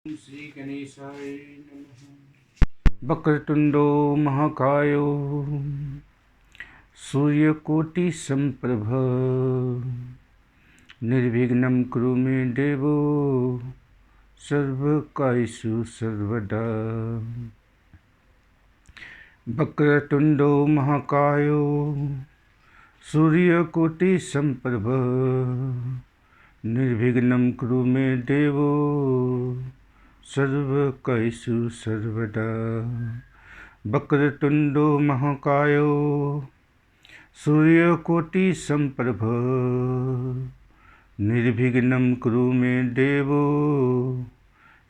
श्री गणेशाय नमः। वक्रतुंडो महाकायो सूर्यकोटि संप्रभ निर्विघ्नं कुरु मे देवो सर्वकार्येषु सर्वदा। वक्रतुंडो महाकायो सूर्यकोटि संप्रभ निर्विघ्नं कुरु मे देवो सर्वकार्येषु सर्वदा। वक्रतुंडो महाकायो सूर्यकोटि संप्रभ निर्विघ्नं कुरु मे देवो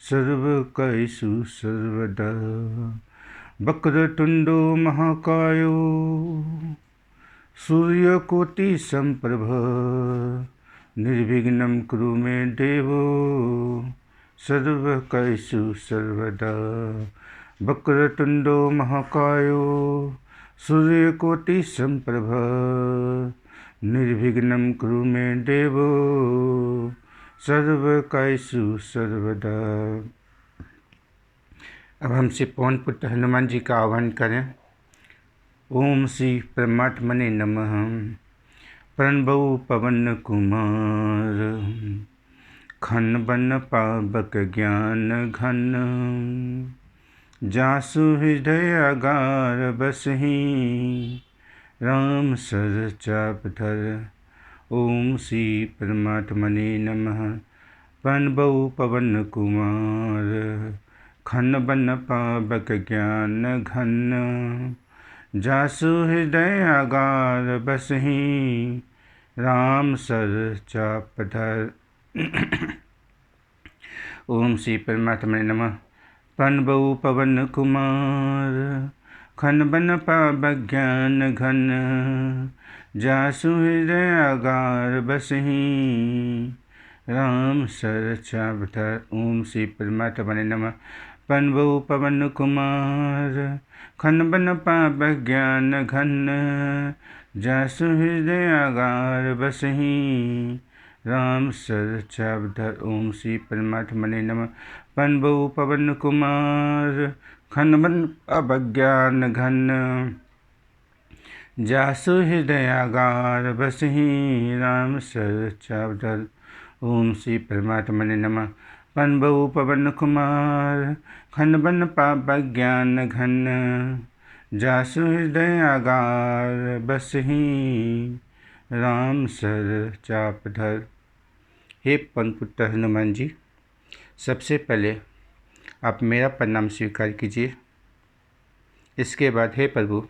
सर्वकार्येषु सर्वदा। वक्रतुंडो महाकायो सूर्यकोटि संप्रभ निर्विघ्नं कुरु मे देवो सर्वकार्येषु सर्वदा। वक्रतुंडो महाकायो सूर्यकोटि संप्रभ निर्विघ्नं कुरु मे देवो सर्वकार्येषु सर्वदा। अब हम श्री पवन पुत्र हनुमान जी का आह्वान करें। ओम श्री परमात्मने नमः। प्रणवौ पवन कुमार खन बन पावक ज्ञान घन जासु हृदय अगार बसहि राम सर चाप धर। ओम श्री परमात्मने नमः। प्रणवौ पवन कुमार खन बन पावक ज्ञान घन जासु हृदय अगार बसहि राम सर चाप धर। ओम श्री परमात्मने नमः। प्रणवौ पवन कुमार खन बन पावक ज्ञान घन जासु हृदय अगार बसहि राम सर चाप धर। ओम श्री परमात्मने नमः। प्रणवौ पवन कुमार खन बन पावक ज्ञान घन जासु हृदय अगार बसहि राम सर चाप धर। ओम श्री परमात्मने नमः। प्रणवौ पवन कुमार खन बन पावक ज्ञान घन जासु हृदय अगार बसहि राम सर चाप धर। ओम श्री परमात्मने नमः। प्रणवौ पवन कुमार खन बन पावक ज्ञान घन जासु हृदय अगार बसहि राम सर चाप धर। हे पवन पुत्र हनुमान जी, सबसे पहले आप मेरा प्रणाम स्वीकार कीजिए। इसके बाद हे प्रभु,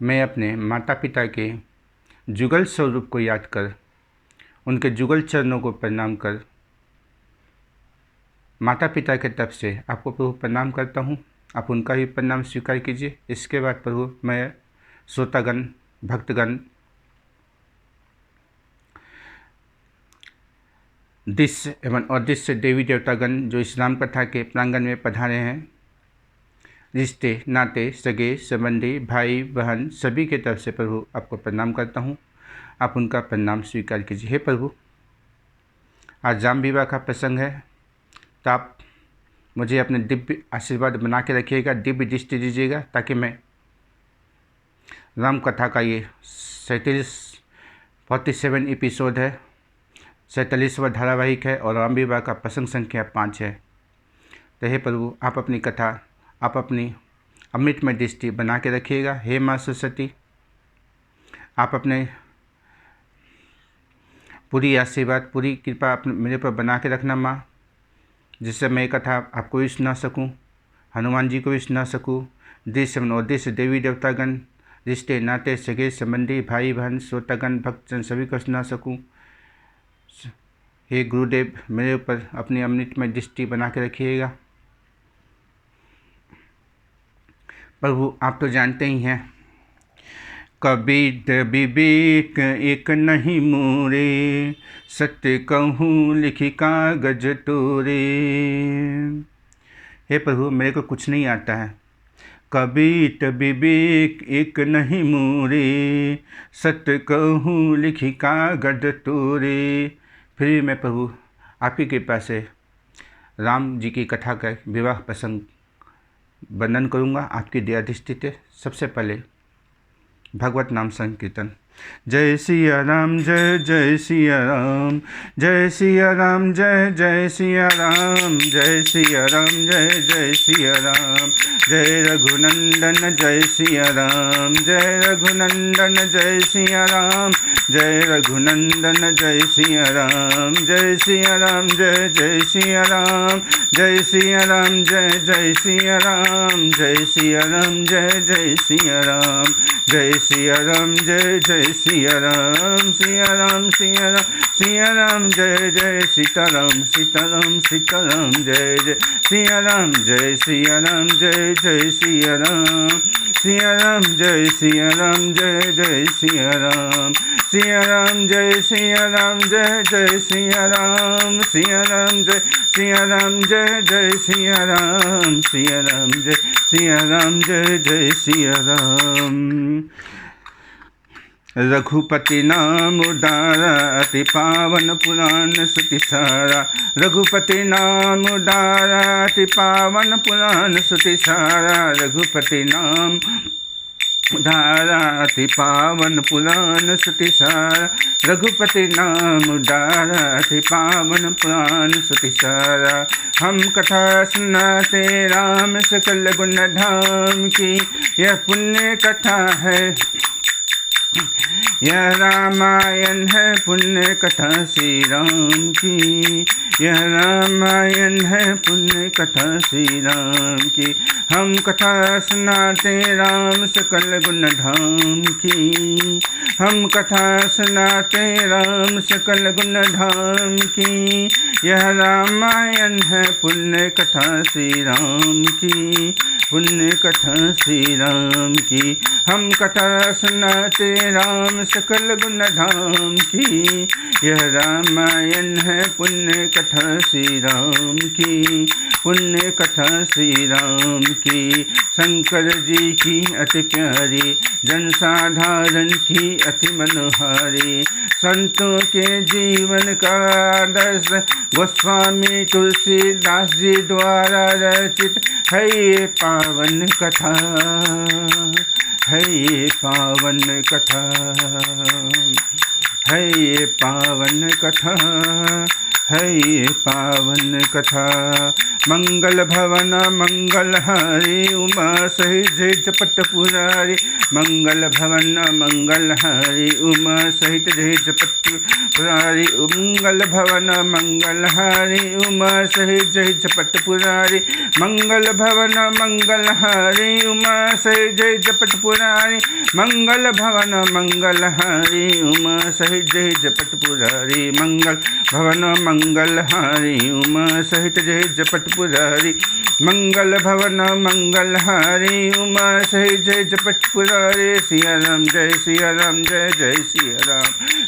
मैं अपने माता पिता के जुगल स्वरूप को याद कर उनके जुगल चरणों को प्रणाम कर माता पिता के तरफ से आपको प्रभु प्रणाम करता हूँ। आप उनका ही प्रणाम स्वीकार कीजिए। इसके बाद प्रभु मैं श्रोतागण, भक्तगण, दृश्य एवं अदृश्य देवी देवतागण जो इस राम कथा के प्रांगण में पधारे हैं, रिश्ते नाते सगे संबंधी भाई बहन सभी के तरफ से प्रभु आपको प्रणाम करता हूँ। आप उनका प्रणाम स्वीकार कीजिए। हे प्रभु, आज राम विवाह का प्रसंग है, तो आप मुझे अपने दिव्य आशीर्वाद बना के रखिएगा, दिव्य दृष्टि दीजिएगा, ताकि मैं राम कथा का ये 47 एपिसोड है, 47वां धारावाहिक है और राम विवाह का प्रसंग संख्या 5 है। तो हे प्रभु, आप अपनी कथा, आप अपनी अमृतमय दृष्टि बना के रखिएगा। हे माँ सरस्वती, आप अपने पूरी आशीर्वाद, पूरी कृपा मेरे पर बना के रखना माँ, जिससे मैं कथा आपको भी सुना सकूं, हनुमान जी को भी सुना सकूं, दृश्य एवं अदृश्य देवी देवतागण, रिश्ते नाते सगे संबंधी भाई बहन श्रोतागण भक्तजन सभी को सुना सकूं। हे गुरुदेव, मेरे ऊपर अपनी अमृतमय दृष्टि बना के रखिएगा। प्रभु, आप तो जानते ही हैं, कबीर विवेक एक नहीं मोरे, सत्य कहूँ लिखी कागज तोरे। हे प्रभु, मेरे को कुछ नहीं आता है। कबीर विवेक एक नहीं मोरे, सत्य कहूँ लिखी कागज तोरे। फिर मैं प्रभु आपकी कृपा से राम जी की कथा का विवाह प्रसंग वर्णन करूँगा आपकी दया दृष्टि से। सबसे पहले भगवत नाम संकीर्तन। जय सिया राम जय जय सिया राम, जय सिया राम जय जय सिया राम, जय सिया राम जय जय सिया राम, जय रघुनंदन जय सिया राम, जय रघुनंदन जय सिया राम, जय रघुनंदन जय सिया राम, जय सिया राम जय जय सिया राम, जय सिया राम जय जय सिया राम, जय सिया राम जय जय सिया राम, जय सिया राम जय जय सिया राम, सिया राम सिया राम सिया राम, जय जय सीताराम सीताराम सीताराम, जय जय सिया राम, जय सिया राम जय जय सिया राम, सिया राम जय सिया राम जय जय सिया राम, सिया राम जय सिया राम जय जय सिया राम, सिया राम जय सिया राम जय जय सिया राम, सिया राम जय सिया राम जय जय सिया राम। रघुपति नाम उदारा अति पावन पुराण श्रुति सारा, रघुपति नाम उदारा अति पावन पुराण श्रुति सारा, रघुपति नाम उदारा अति पावन पुराण श्रुति सारा, रघुपति नाम उदारा अति पावन पुराण श्रुति सारा। हम कथा सुनाते राम सकल गुण धाम की, यह पुण्य कथा है, यह रामायण है पुण्य कथा श्री राम की, यह रामायण है पुण्य कथा श्री राम की। हम कथा सुनाते राम सकल गुण धाम की, हम कथा सुनाते राम सकल गुण धाम की, यह रामायण है पुण्य कथा श्री राम की, पुण्य कथा श्री राम की। हम कथा सुनाते राम सकल गुण धाम की, यह रामायण है पुण्य कथा श्री राम की, पुण्य कथा श्री राम की। शंकर जी की अति प्यारी, जन साधारण की अति मनोहारी, संतों के जीवन का आदर्श गोस्वामी तुलसीदास जी द्वारा रचित है ये पावन कथा, है ये पावन कथा, है ये पावन कथा, है ये पावन कथा। मंगल भवन मंगल हारी, उमा सहित जय जपट पुरारी, मंगल भवन मंगल हारी, उमा सहित जय जपट पुरारी, मंगल भवन मंगल हारी, उमा सहित जय जपट पुरारी, मंगल भवन मंगल हारी, उमा सहित जय जपट पुरारी, मंगल भवन मंगल हारी, उमा सहित जय जपट पुरारी, मंगल भवन मंगल हारी, उमा सहित जय जपट पुरारी, मंगल भवन मंगल हारी, उमा सहित जय जपट पुरारी। सिया राम जय सिया राम जय जय सिया राम,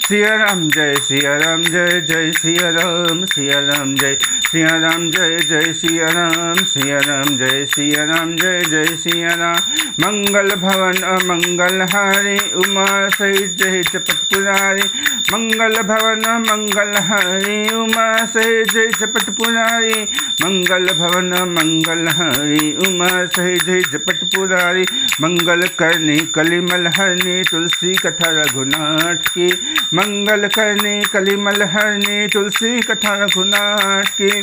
सिया राम जय सिया राम जय जय सिया राम, सिया राम जय सिया राम जय जय सिया राम, सिया राम जय सिया राम जय जय सिया राम। मंगल भवन मंगल हारी, उमा सहित जय जपट पुरारी, मंगल भवन मंगल हारी, उमा सहित जय जपट पुरारी, मंगल भवन मंगल हारी, उमा सहित जय जपट पुरारी, मंगल करनी कलिमल हरनी, तुलसी कथा रघुनाथ की, मंगल करनी कलिमल हरनी, तुलसी कथा रघुनाथ की,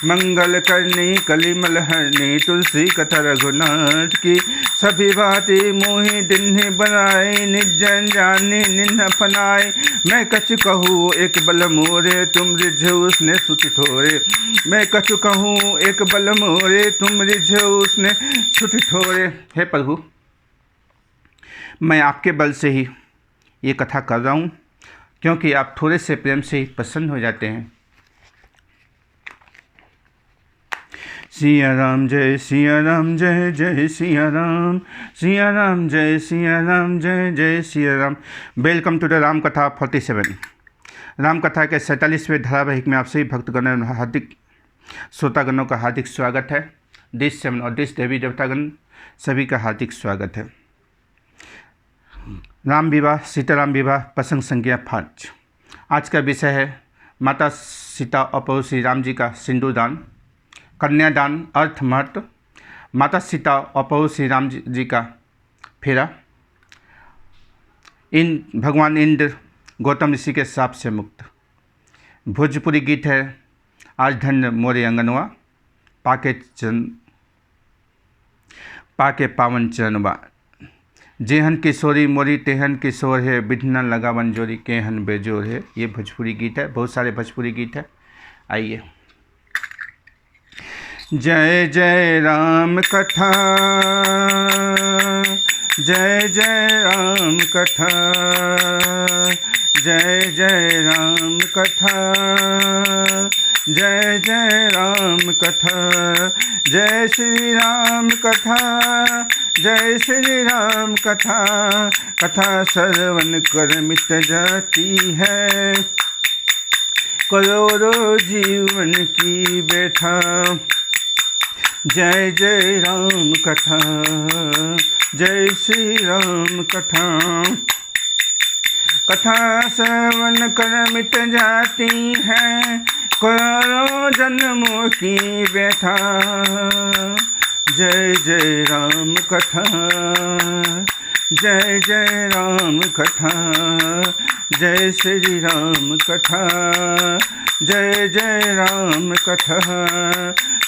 मंगल करनी कलिमल हरनी, तुलसी कथा रघुनाथ की। सभी बातें मोहि दिन्हि बनाए, निजन जानी निन्न अपनाए, मैं कछु कहूँ एक बल मोरे, तुम रिझो उसने सुति ठोरे, मैं कछु कहूँ एक बल मोरे, तुम रिझो उसने सुति ठोरे। हे प्रभु, मैं आपके बल से ही ये कथा कर रहा हूँ, क्योंकि आप थोड़े से प्रेम से ही प्रसन्न हो जाते हैं। सिया राम जय सिया राम जय जय सिया राम, सिया राम जय सिया राम जय जय Siya Ram. Welcome to the Ram Katha 47। Ram कथा के 47वें धारावाहिक में आप सभी भक्तगण हार्दिक श्रोतागणों का हार्दिक स्वागत है। देश सेवन और देश देवी देवतागण सभी का हार्दिक स्वागत है। राम विवाह सीताराम विवाह प्रसंग संख्या 5। आज का विषय है माता सीता और प्रभु श्री राम जी का सिंदूरदान। कन्यादान, अर्थ महत्व, माता सीता और प्रभु श्री राम जी का फेरा, भगवान इंद्र गौतम ऋषि के श्राप से मुक्त। भोजपुरी गीत है आज धन्य मोरे अंगनवा, पाके पावन चरणवा। जेहन किशोरी मोरी तेहन किशोर है, बिधना लगावन जोरी केहन बेजोर है। ये भोजपुरी गीत है, बहुत सारे भोजपुरी गीत है। आइए। जय जय राम कथा, जय जय राम कथा, जय जय राम कथा, जय जय राम कथा, जय श्री राम कथा, जय श्री राम कथा। कथा श्रवण कर मिट जाती है करोड़ों जीवन की व्यथा। जय जय राम कथा, जय श्री राम कथा। कथा श्रवण कर मिट जाती है करोड़ों जन्मों की व्यथा। जय जय राम कथा, जय जय राम कथा, जय श्री राम कथा, जय जय राम कथा,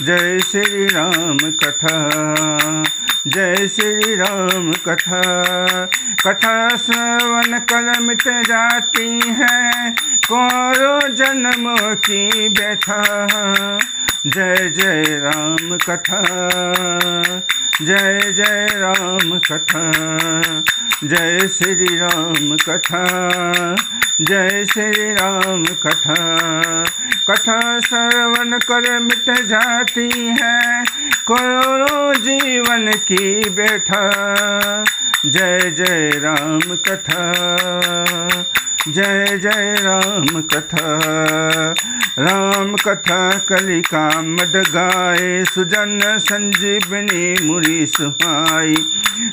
जय श्री राम कथा, जय श्री राम कथा। कथा श्रवण कर मिट जाती है करोड़ों जन्मों की व्यथा। जय जय राम कथा, जय जय राम कथा, जय श्री राम कथा, जय श्री राम कथा। कथा श्रवण कर मिट जाती है करोड़ों जीवन की व्यथा। जय जय राम कथा, जय जय राम कथा। राम कथा कलिका मद गाए, सुजन संजीवनी मुरी सुहाई।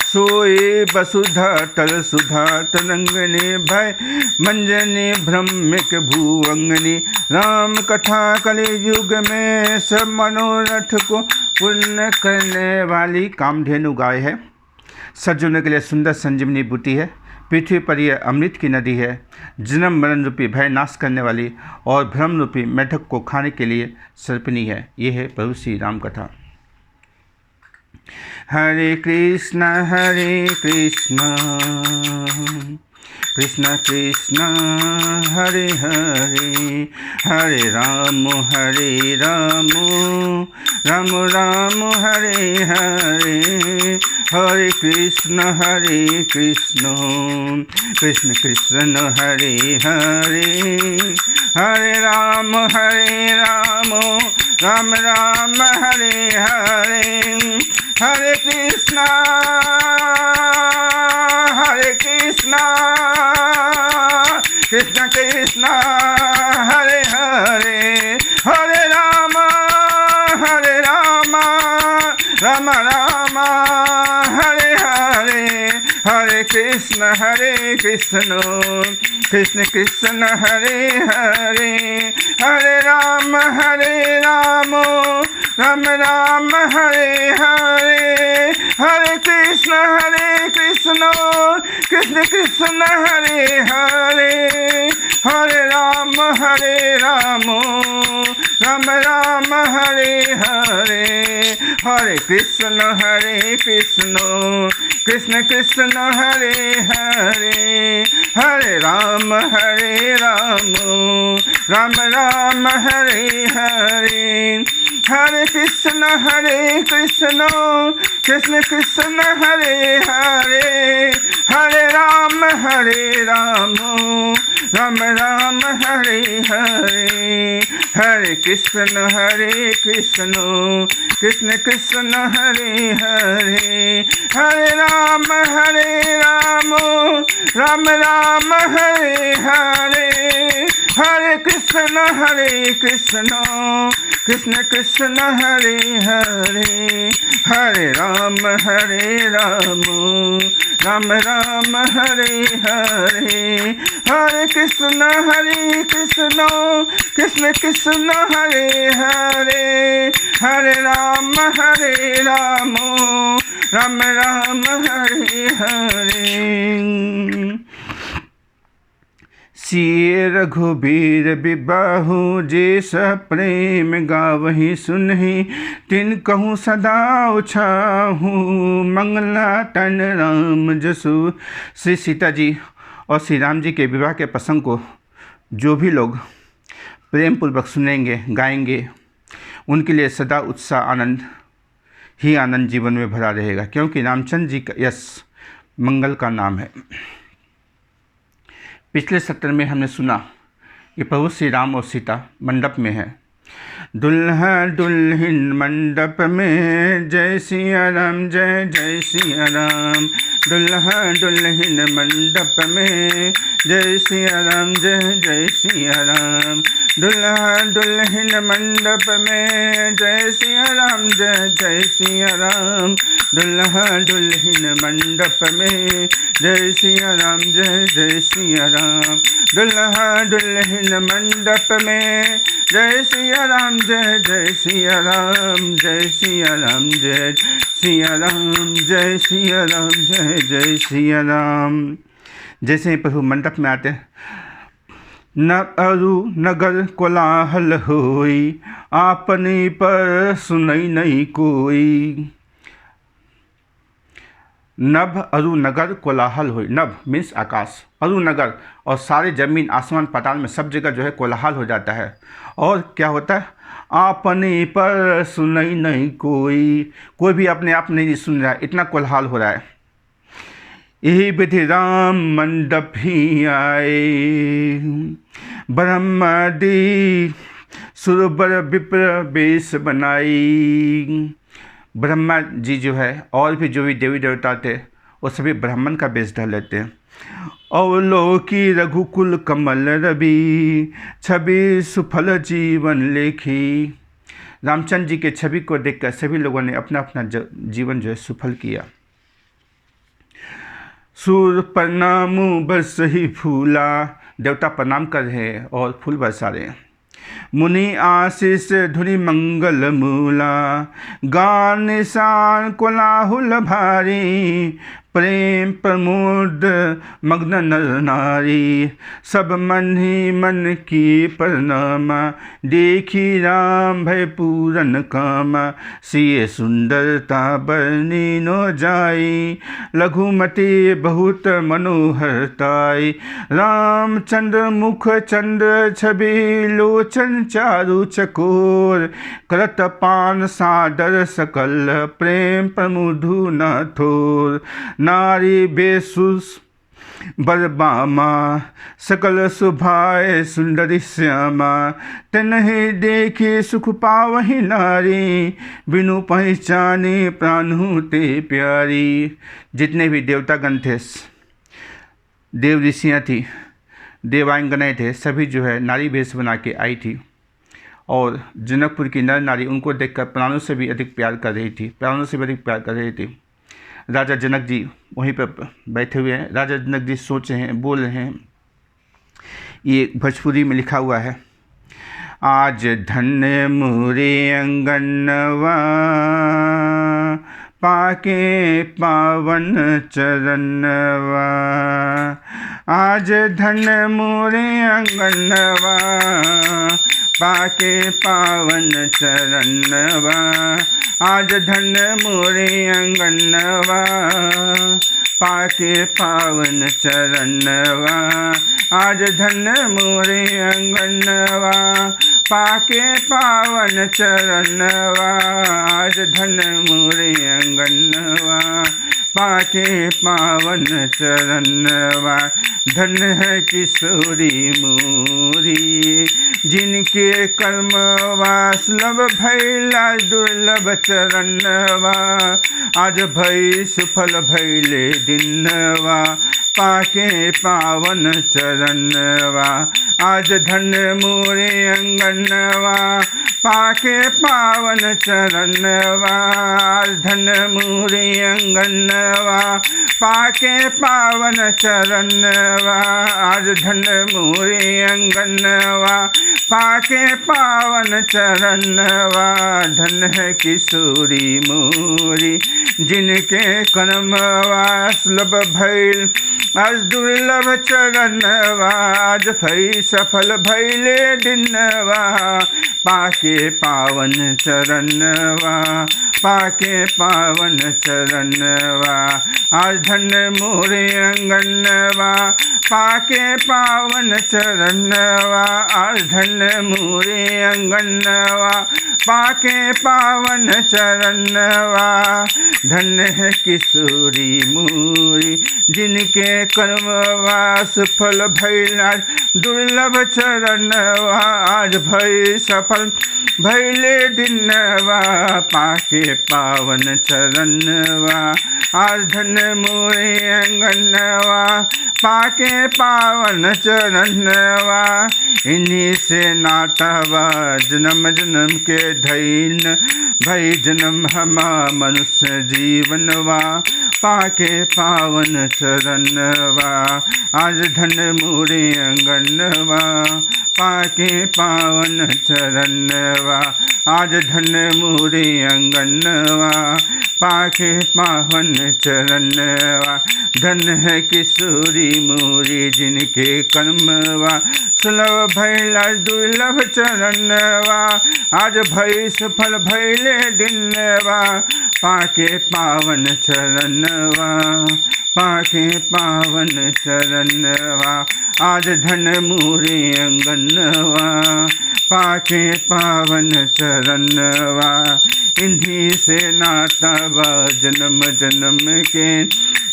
सोए वसुधा तल सुधा तरंगने, भय मंजनी भ्रमिक भुवंगनी। राम कथा कलि युग में सब मनोरथ को पूर्ण करने वाली कामधेनु गाय है। सज्जनों के लिए सुंदर संजीवनी बूटी है। पृथ्वी पर यह अमृत की नदी है, जन्म मरण रूपी भय नाश करने वाली और भ्रम रूपी मेढक को खाने के लिए सर्पिणी है। ये है प्रभु श्री राम कथा। हरे कृष्ण कृष्ण कृष्ण हरे हरे, हरे राम राम राम हरे हरे। हरे कृष्ण कृष्ण कृष्ण हरे हरे, हरे राम राम राम हरे हरे। हरे कृष्ण कृष्ण कृष्ण हरे हरे, हरे राम राम राम हरे हरे। हरे कृष्ण कृष्ण कृष्ण हरे हरे, हरे राम राम राम हरे हरे। हरे कृष्ण कृष्ण कृष्ण हरे हरे, हरे राम राम राम हरे हरे। हरे कृष्ण कृष्ण कृष्ण हरे हरे, हरे राम राम राम हरे हरे। हरे कृष्ण कृष्ण कृष्ण हरे हरे, हरे राम राम राम हरे हरे। हरे कृष्ण कृष्ण कृष्ण हरे हरे, हरे राम राम राम हरे हरे। हरे कृष्ण कृष्ण कृष्ण हरे हरे, हरे राम राम राम हरे हरे, हरे कृष्ण कृष्ण कृष्ण हरे हरे, हरे राम राम राम हरे हरे। सिय रघुबीर बिबाहु, जे सब प्रेम गावहि सुनहि, तिन कहूँ सदा उछाहू, मंगला तन राम जसु। श्री सीता जी और श्री राम जी के विवाह के प्रसंग को जो भी लोग प्रेम पूर्वक सुनेंगे, गाएंगे, उनके लिए सदा उत्साह, आनंद ही आनंद जीवन में भरा रहेगा, क्योंकि रामचंद्र जी का यश मंगल का नाम है। पिछले सत्र में हमने सुना कि प्रभु श्री राम और सीता मंडप में हैं। दुल्हा दुल्हन मंडप में, जय सिया राम जय जय सिया राम। दुल्हा दुल्हन मंडप में, जय सिया राम जय जय सिया राम। दुल्हा दुल्हन मंडप में, जय सिया राम जय जय सिया राम। दुल्हा दुल्हन मंडप में, जय सिया राम जय जय सिया राम। दुल्हा दुल्हन मंडप में, जय सिया राम जय जय सिया राम। जय सिया राम जय सिया राम, जय सिया राम जय जय सिया राम। जैसे ही प्रभु मंडप में आते, न अरु नगर कोलाहल होई, आपने पर सुनई नहीं कोई। नभ अरु नगर कोलाहल होई, नभ मीन्स आकाश, अरु नगर और सारे जमीन आसमान पाताल में सब जगह जो है कोलाहल हो जाता है। और क्या होता है, आपने पर सुनई नहीं कोई भी अपने आप नहीं सुन रहा है, इतना कोलाहल हो रहा है। यही विधि राम मंडप ही आए, ब्रह्मादि सुरबर विप्र वेश बनाई। ब्रह्मा जी जो है और भी जो भी देवी देवता थे वो सभी ब्राह्मण का वेश ढाल लेते हैं। अवलोकी रघुकुल कमल रवि, छवि सुफल जीवन लेखी। रामचंद्र जी के छवि को देखकर सभी लोगों ने अपना अपना जीवन जो है सुफल किया। सूर प्रणाम बरस ही फूला, देवता प्रणाम कर रहे हैं और फूल बरसा रहे हैं। मुनि आशीष धुनि मंगल मूला, गान निशान कोलाहुल भारी। प्रेम प्रमोद मग्न नर नारी, सब मन ही मन की प्रणामा। देखी राम भय पूरन कामा, सिय सुंदरता बरनी नो जाई। लघुमति बहुत मनोहरताई, रामचंद्र मुख चंद्र छवि। लोचन चारु चकोर, करत पान सादर सकल। प्रेम प्रमुधु न थोर, नारी बेसुस बरबामा। सकल सुभाए सुंदरी श्यामा, तनहि देखी सुख पावहि नारी। बिनु पहचाने प्राणु ते प्यारी। जितने भी देवतागण थे, देव ऋषियाँ थी, देवांगनाएँ थे, सभी जो है नारी वेश बना के आई थी। और जनकपुर की नर नारी उनको देखकर प्राणों से भी अधिक प्यार कर रही थी, प्राणों से भी अधिक प्यार कर रही थी। राजा जनक जी वहीं पर बैठे हुए हैं। राजा जनक जी सोच रहे हैं, बोल रहे हैं। ये भोजपुरी में लिखा हुआ है। आज धन्य मोरे अंगनवा, पाके पावन चरणवा। आज धन्य मोरे अंगनवा, पाके पावन चरणवा। आज धन्य मोरे अंगनवा, पाके पावन चरणवा। आज धन्य मोरे अंगनवा, पाके पावन चरणवा। आज धन्य मोरे अंगनवा, पाके पावन चरणवा। धन्य है किशोरी मोरी, जिनके कर्म वासलभ भैला दुर्लभ चरणवा। आज भई सुफल भैले दिनवा, पाके पावन चरणवा। आज धन्य मोरे अंगनवा, पाके पावन चरणवा। आज धन्य मोरे अंगनवा, पाके पावन चरणवा आज धन मोरे अंगनवा। पाके पावन चरणवा धन है किशोरी मोरी, जिनके कर्मवा सुलभ भइल आज दुर्लभ चरणवा। आज भई सफल भइले दिनवा, पाके पावन चरणवा पाके पावन चरणवा। आज धन मोरे अंगनवा पाके पावन चरणवा। आज धन मोरे अंगनवा पाके पावन चरणवा। धन है किशोरी मोरी, जिनके कर्मवा सफल भइल आज दुर्लभ चरणवा। आज भई सफल भइले दिनवा, पाके पावन चरणवा। आज धन मोरे अंगनवा पाके पावन चरणवा। इन्हीं से नातावा जन्म जन्म के धैन भई जन्म हमा मनुष्य जीवनवा। पाके पावन चरणवा आज धन मोरे अंगनवा पाके पावन चरणवा। आज धन मोरे अंगनवा पाके पावन चरणवा। धन है किशोरी मोरी, जिनके कर्मवा सुलभ भइल दुर्लभ चरणवा। आज भई सफल भइले दिनवा, पाके पावन चरणवा पाके पावन चरणवा। आज धन मोरे अंगनवा पाके पावन चरणवा। इन्हीं से नाता बा जन्म जन्म के,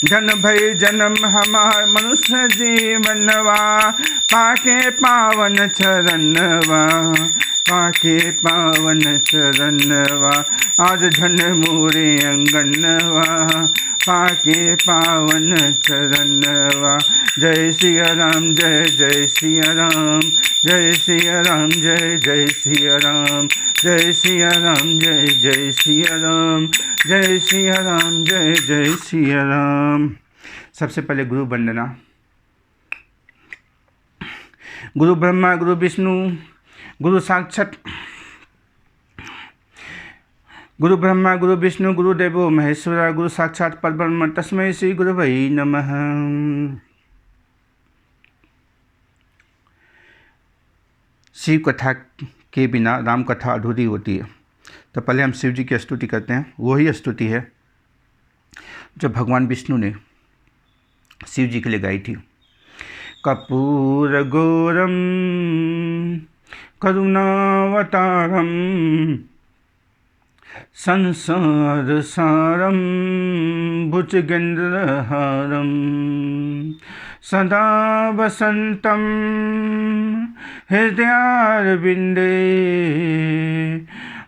धन भई जन्म हमार मनुष्य जीवनवा। पाके पावन चरणवा पाके पावन चरणवा। आज धन मोरे अंगनवा पाके पावन चरणवा। जय सिया राम जय जय सिया राम, जय सिया राम जय जय सिया राम, जय सिया राम जय जय सिया राम, जय सिया राम जय जय सिया राम। सबसे पहले गुरु वंदना। गुरु ब्रह्मा गुरु विष्णु गुरु साक्षात गुरु ब्रह्मा गुरु विष्णु गुरुदेवो महेश्वरा गुरु साक्षात परब्रह्म तस्मै श्री गुरुवे नमः। शिव कथा के बिना राम कथा अधूरी होती है। तो पहले हम शिव जी की स्तुति करते हैं। वही स्तुति है जो भगवान विष्णु ने शिव जी के लिए गाई थी। कर्पूर गौरम करुणावतारम संसार सारम भुजगेन्द्रहारम सदा वसंतम हृदयारविंदे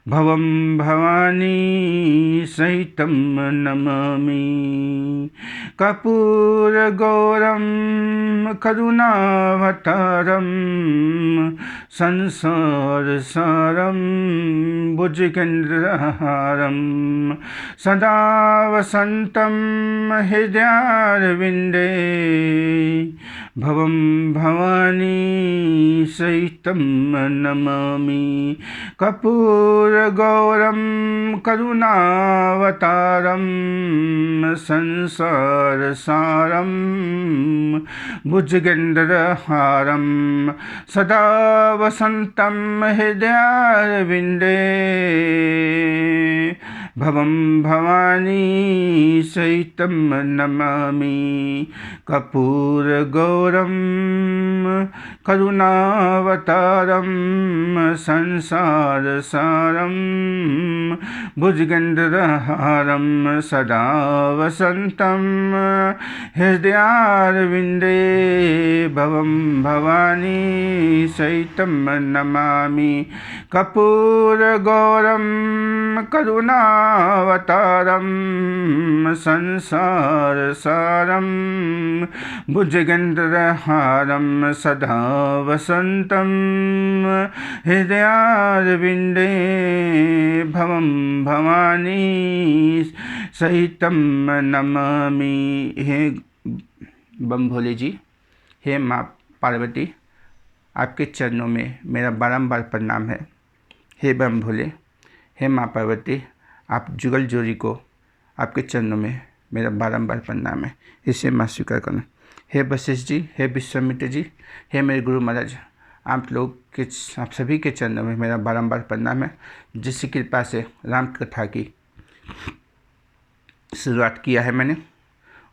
भवं भवानी सहितं नमामि। कर्पूरगौरं करुणावतारं संसारसारं भुजगेन्द्रहारं सदा वसन्तं हृदयारविन्दे भवं भवानी सहितं नमामि। कर्पूरगौरं करुणावतारं संसारसारं भुजगेन्द्रहारं सदा वसन्तं हृदयारविन्दे भवं भवानी सहितं नमामि। कर्पूरगौरं करुणावतारं संसारसारं भुजगेन्द्रहारं सदा वसन्तं हृदयारविन्दे भवं भवानी सहितं नमामि। कर्पूरगौरं करुणावतारं संसारसारं भुजगेन्द्रहारं सदा वसन्तं हृदयारविन्दे भवं भवानी सहितं नमामि। हे बम भोले जी, हे माँ पार्वती, आपके चरणों में मेरा बारंबार प्रणाम है। हे बम भोले, हे माँ पार्वती, आप जुगल जोड़ी को आपके चरणों में मेरा बारंबार प्रणाम है, इसे मैं स्वीकार करना। हे वशिष्ठ जी, हे विश्वामित्र जी, हे मेरे गुरु महाराज, आप सभी के चरणों में मेरा बारंबार प्रणाम है। जिसकी कृपा से राम कथा की शुरुआत किया है मैंने,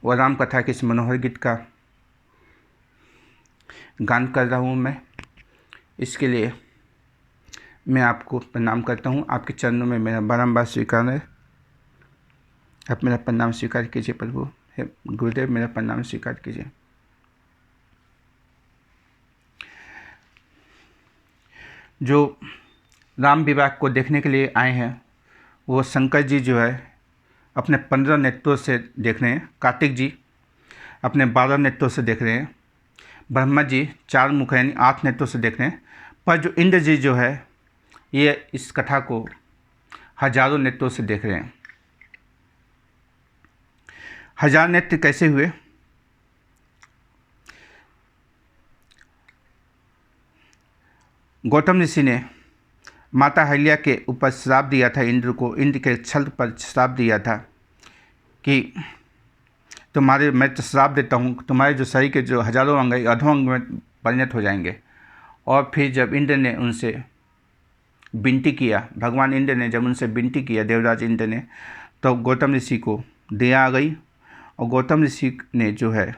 और राम कथा के इस मनोहर गीत का गान कर रहा हूँ मैं। इसके लिए मैं आपको प्रणाम करता हूँ। आपके चरणों में मेरा बारंबार स्वीकार है। आप मेरा प्रणाम स्वीकार कीजिए प्रभु। हे गुरुदेव, मेरा प्रणाम स्वीकार कीजिए। जो राम विवाह को देखने के लिए आए हैं वो शंकर जी जो है अपने 15 नेत्रों से देख रहे हैं, कार्तिक जी अपने 12 नेत्रों से देख रहे हैं, ब्रह्मा जी 4 मुख यानी 8 नेत्रों से देख रहे हैं, पर जो इंद्र जी जो है ये इस कथा को हजारों नेत्रों से देख रहे हैं। 1000 नेत्र कैसे हुए? गौतम ऋषि ने माता अहिल्या के ऊपर श्राप दिया था, इंद्र को, इंद्र के छल पर श्राप दिया था कि मैं तो श्राप देता हूँ, तुम्हारे जो शरीर के जो हजारों अंग अधोअंग में परिणत हो जाएंगे। और फिर जब इंद्र ने उनसे विनती किया, भगवान इंद्र ने जब उनसे विनती किया, देवराज इंद्र ने, तो गौतम ऋषि को दया आ गई और गौतम ऋषि ने जो है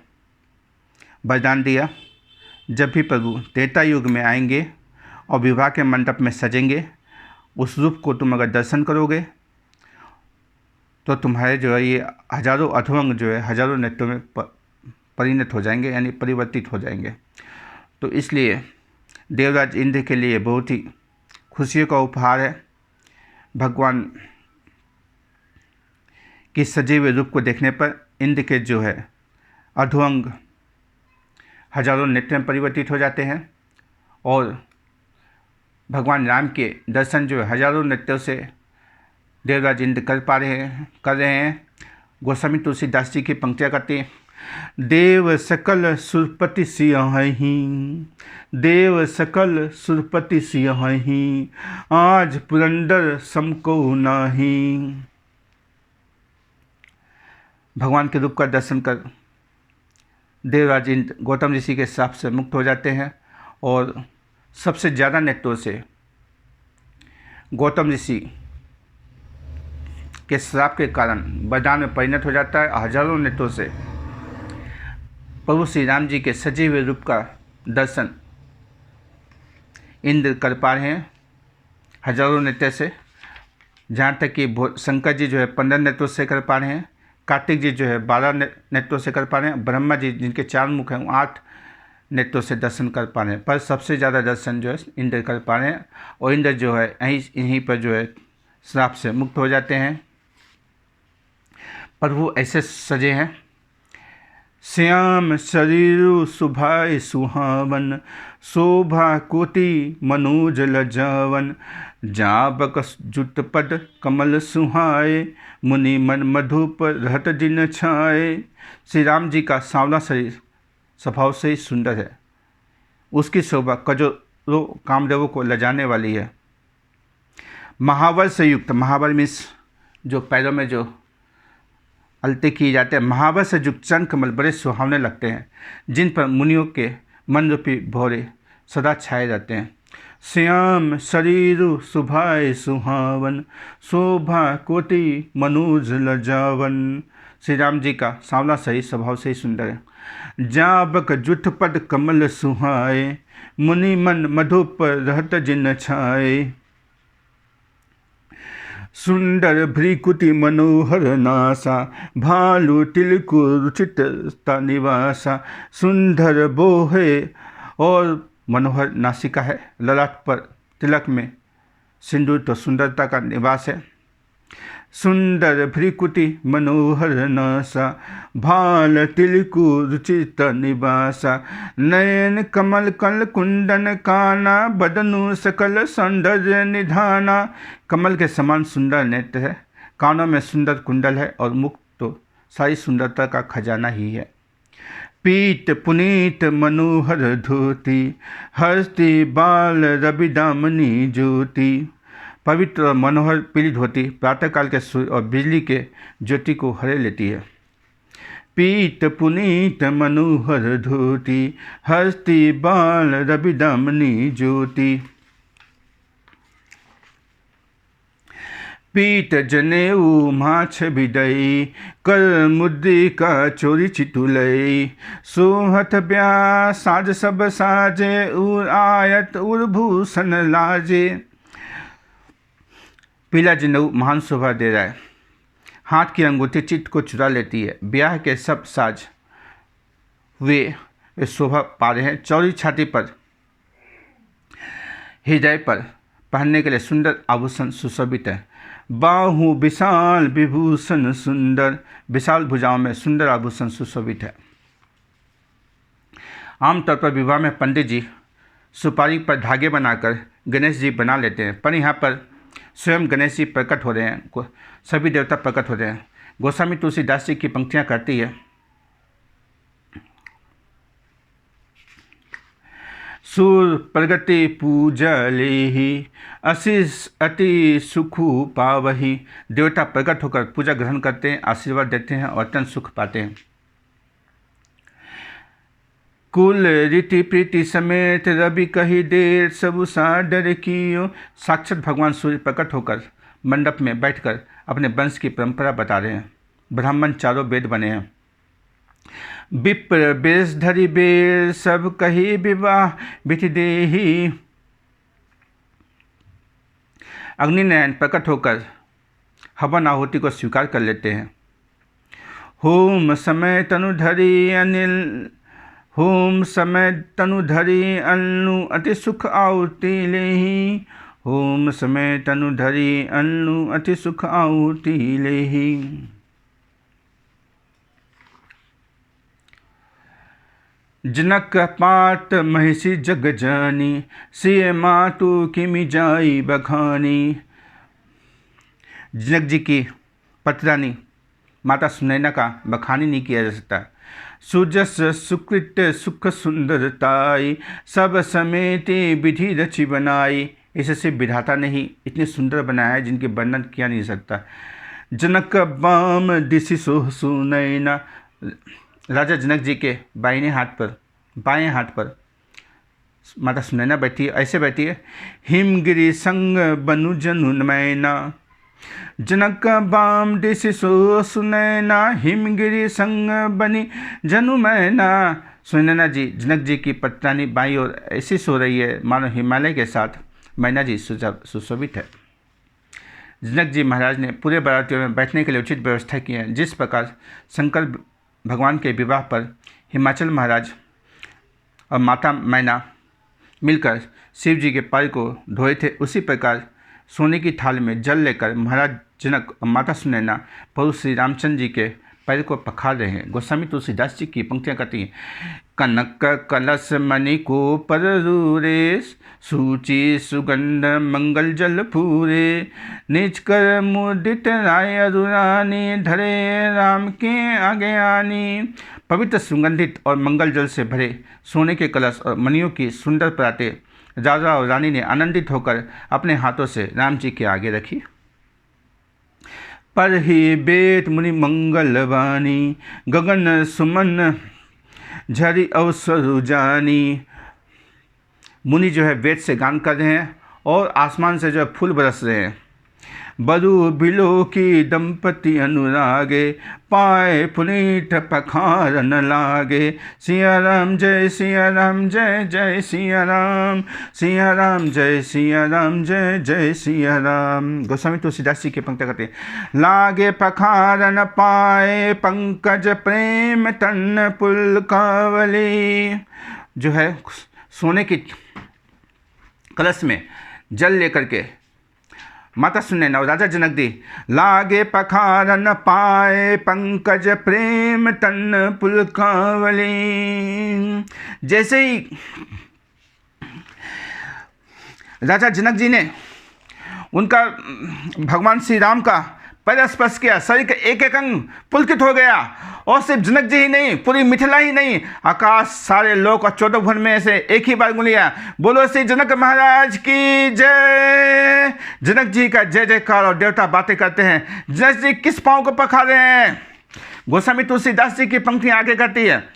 वरदान दिया, जब भी प्रभु त्रेता युग में आएंगे और विवाह के मंडप में सजेंगे, उस रूप को तुम अगर दर्शन करोगे तो तुम्हारे जो है ये हजारों अधोअंग जो है हजारों नेत्रों में परिणत हो जाएंगे, यानी परिवर्तित हो जाएंगे। तो इसलिए देवराज इंद्र के लिए बहुत ही खुशियों का उपहार है भगवान के सजे हुए रूप को देखने पर इंद्र के जो है अधोअंग हजारों नेत्र में परिवर्तित हो जाते हैं और भगवान राम के दर्शन जो है हजारों नेत्रों से देवराज इंद्र कर रहे हैं। गोस्वामी तुलसीदास जी की पंक्तियाँ करते हैं, देव सकल सुरपति सिंहहि, देव सकल सुरपति सिंहहि, आज पुरंदर समको नाही। भगवान के रूप का दर्शन कर देवराज इंद्र गौतम ऋषि के श्राप से मुक्त हो जाते हैं और सबसे ज़्यादा नेत्रों से गौतम ऋषि के श्राप के कारण वरदान में परिणत हो जाता है। हजारों नेत्रों से प्रभु श्री राम जी के सजे हुए रूप का दर्शन इंद्र कर पा रहे हैं हजारों नेत्र से, जहाँ तक कि शंकर जी जो है 15 नेत्रों से कर पा रहे हैं, कार्तिक जी जो है 12 नेत्रों से कर पा रहे हैं, ब्रह्मा जी जिनके 4 मुख हैं 8 नेत्रों से दर्शन कर पा रहे हैं, पर सबसे ज़्यादा दर्शन जो है इंद्र कर पा रहे हैं। और इंद्र जो है इन्हीं पर जो है श्राप से मुक्त हो जाते हैं। पर वो ऐसे सजे हैं, श्याम शरीरु सुभाय सुहावन, शोभा कोटि मनोज लजावन, जाबक जुट पद कमल सुहाए, मुनि मन मधुप रहत जिन छाए। श्री राम जी का सांवला शरीर स्वभाव से ही सुंदर है, उसकी शोभा करोड़ों कामदेवों को लजाने वाली है। महावर से युक्त, महावर मीन्स जो पैरों में जो अलते किए जाते हैं, महावर से युक्त चरण कमल बड़े सुहावने लगते हैं, जिन पर मुनियों के मन रूपी भौरे सदा छाए रहते हैं। श्याम शरीरु सुभाय सुहावन, शोभा कोटि मनोज लजावन। श्री राम जी का सांवला शरीर स्वभाव से ही सुंदर है। जाबक जुट पद कमल सुहाए, मुनि मन मधुप रहत जिन छाए। सुंदर भ्रिकुति मनोहर नासा, भालु तिलकु रुचित निवासा। सुंदर बोहे और मनोहर नासिका है, ललाट पर तिलक में सिंदूर तो सुंदरता का निवास है। सुंदर भ्रिकुटि मनोहर नासा, भाल तिलकु रुचित निवासा, नयन कमल कल कुंदन काना, बदनु सकल सौंदर्य निधाना। कमल के समान सुंदर नेत्र है, कानों में सुंदर कुंडल है और मुख तो सारी सुंदरता का खजाना ही है। पीत पुनीत मनोहर धोती, हस्ती बाल रवि दामनी ज्योति। पवित्र और मनोहर पीली धोती प्रातःकाल के सूर्य और बिजली के ज्योति को हरे लेती है। पीत पुनीत मनोहर धोती, हस्ती बाल रवि दामनी ज्योति। पीत जनेऊ माछ बिदई, कर मुद्रिका चोरी चितुलई। सोहत ब्याह साज सब साजे, उर आयत उर भूषण लाजे। पीला जनेऊ महान शोभा दे रहा है, हाथ की अंगूठी चित्त को चुरा लेती है। ब्याह के सब साज वे शोभा पा रहे हैं। चौड़ी छाती पर, हृदय पर पहनने के लिए सुंदर आभूषण सुशोभित है। बाहु विशाल विभूषण सुंदर, विशाल भुजाओं में सुंदर आभूषण सुशोभित है। आमतौर पर विवाह में पंडित जी सुपारी पर धागे बनाकर गणेश जी बना लेते हैं, पर यहाँ पर स्वयं गणेश जी प्रकट हो रहे हैं, सभी देवता प्रकट हो रहे हैं। गोस्वामी तुलसीदास जी की पंक्तियाँ करती है। सूर प्रगति पूजा लेहि, आशीष अति सुखु पावही। देवता प्रकट होकर पूजा ग्रहण करते हैं, आशीर्वाद देते हैं और अत्यंत सुख पाते हैं। कुल रीति प्रीति समेत रवि कही देर, सबु सादर कियो। साक्षात भगवान सूर्य प्रकट होकर मंडप में बैठकर अपने वंश की परंपरा बता रहे हैं। ब्राह्मण चारों वेद बने हैं। विप्र बेश धरि बेर, सब कही विवाह विधि देहि। अग्निनयन प्रकट होकर हवन आहुति को स्वीकार कर लेते हैं। होम समय तनु धरि अनिल, होम समय तनु धरि अनु अति सुख आहुति लेहि। होम समय तनु धरि अनु अति सुख आहुति लेहि। जनक पात महिषी जग जानी, सिय मातु किमि जाई बखानी। जनक जी की पतरानी माता सुनैना का बखानी नहीं किया जा सकता। सुजस सुकृत सुख सुंदरताई, सब समेते विधि रचि बनाई। इससे विधाता ने ही इतने सुंदर बनाया है जिनके वर्णन किया नहीं सकता। जनक बाम दिशि सोह सुनैना, राजा जनक जी के बाएं हाथ पर माता सुनैना बैठी है। ऐसे बैठी है। हिमगिरि संग बनु जनु मैना, जनक बाम दिशि सो सुनैना, हिमगिरि संग बनी जनु मैना। सुनैना जी जनक जी की पत्रानी बाई और ऐसी सो रही है मानो हिमालय के साथ मैना जी सुशोभित है। जनक जी महाराज ने पूरे बारातियों में बैठने के लिए उचित व्यवस्था की है। जिस प्रकार शंकर भगवान के विवाह पर हिमाचल महाराज और माता मैना मिलकर शिव जी के पैर को धोए थे, उसी प्रकार सोने की थाल में जल लेकर महाराज जनक और माता सुनैना प्रभु श्री रामचंद्र जी के पैर को पखार रहे हैं। गोस्वामी तुलसीदास जी की पंक्तियाँ कहती हैं। कनक कलश मणि को पर रूरे, सूची सुगंध मंगल जल पूरे। निज कर मुदित राय अरुरानी, धरे राम के आगे आनी। पवित्र सुगंधित और मंगल जल से भरे सोने के कलश और मणियों की सुंदर परातें राजा और रानी ने आनंदित होकर अपने हाथों से राम जी के आगे रखी। पर ही वेद मुनि मंगलवाणी, गगन सुमन झरी अवसर जानी। मुनि जो है वेद से गान कर रहे हैं और आसमान से जो है फूल बरस रहे हैं। बरु बिलो की दंपति अनुरागे, पाए पुनीत पखारन लागे। सिया राम जय सिया राम जय जय सिया राम, सिया राम जय सिया राम जय जय सिया राम। गोस्वामी तुलसीदास जी के पंक्ति कहते हैं। लागे पखारन पाए, पंकज प्रेम तन पुलकावली। जो है सोने की कलश में जल लेकर के माता सुने ना राजा जनक दी। लागे पखारन पाए पंकज प्रेम तन पुलकावली। जैसे ही राजा जनक जी ने उनका भगवान श्री राम का पैर स्पर्श किया, शरीर का एक एक अंग पुलकित हो गया। और सिर्फ जनक जी ही नहीं, पूरी मिथिला ही नहीं, आकाश, सारे लोक और 14 भुवन में से एक ही बार बोलिया, बोलो श्री जनक महाराज की जय। जनक जी का जय जयकार और देवता बातें करते हैं। जनक जी किस पाँव को पखारे हैं? गोस्वामी तुलसीदास जी की पंक्तियां आगे करती है।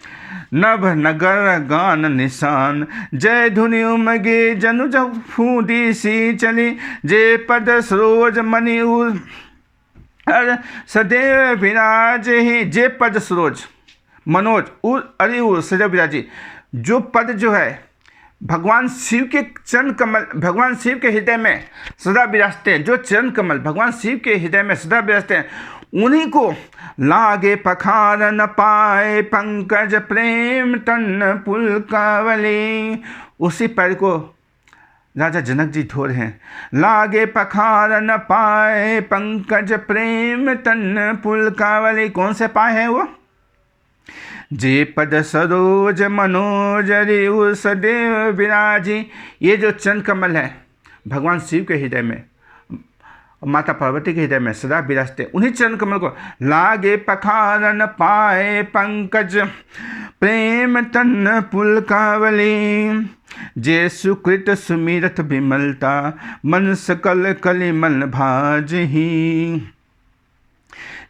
नभ नगर गान निशान जय धुनि उमगे जनु फूदी सी चली, जे पद सरोज मणि सदैव विराज ही। जे पद सरोज मनोज अरे सदैव विराजी। जो पद जो है भगवान शिव के चरण कमल, भगवान शिव के हृदय में सदा विराजते हैं। जो चरण कमल भगवान शिव के हृदय में सदा विराजते हैं, उन्हीं को लागे पखार न पाए पंकज प्रेम तन पुलकावली। उसी पैर को राजा जनक जी धो रहे हैं। लागे पखार न पाए पंकज प्रेम तन पुलकावली। कौन से पाए हैं वो? जे पद सरोज मनोज रिउ सदैव विराजी। ये जो चरण कमल है भगवान शिव के हृदय में, माता पार्वती के हृदय में सदा विराजते, उन्हीं चरण कमल को लागे पखार न पाए पंकज प्रेम तन पुलकावली। जे सुकृत सुमिरत विमलता मन सकल कलि मन भाजही।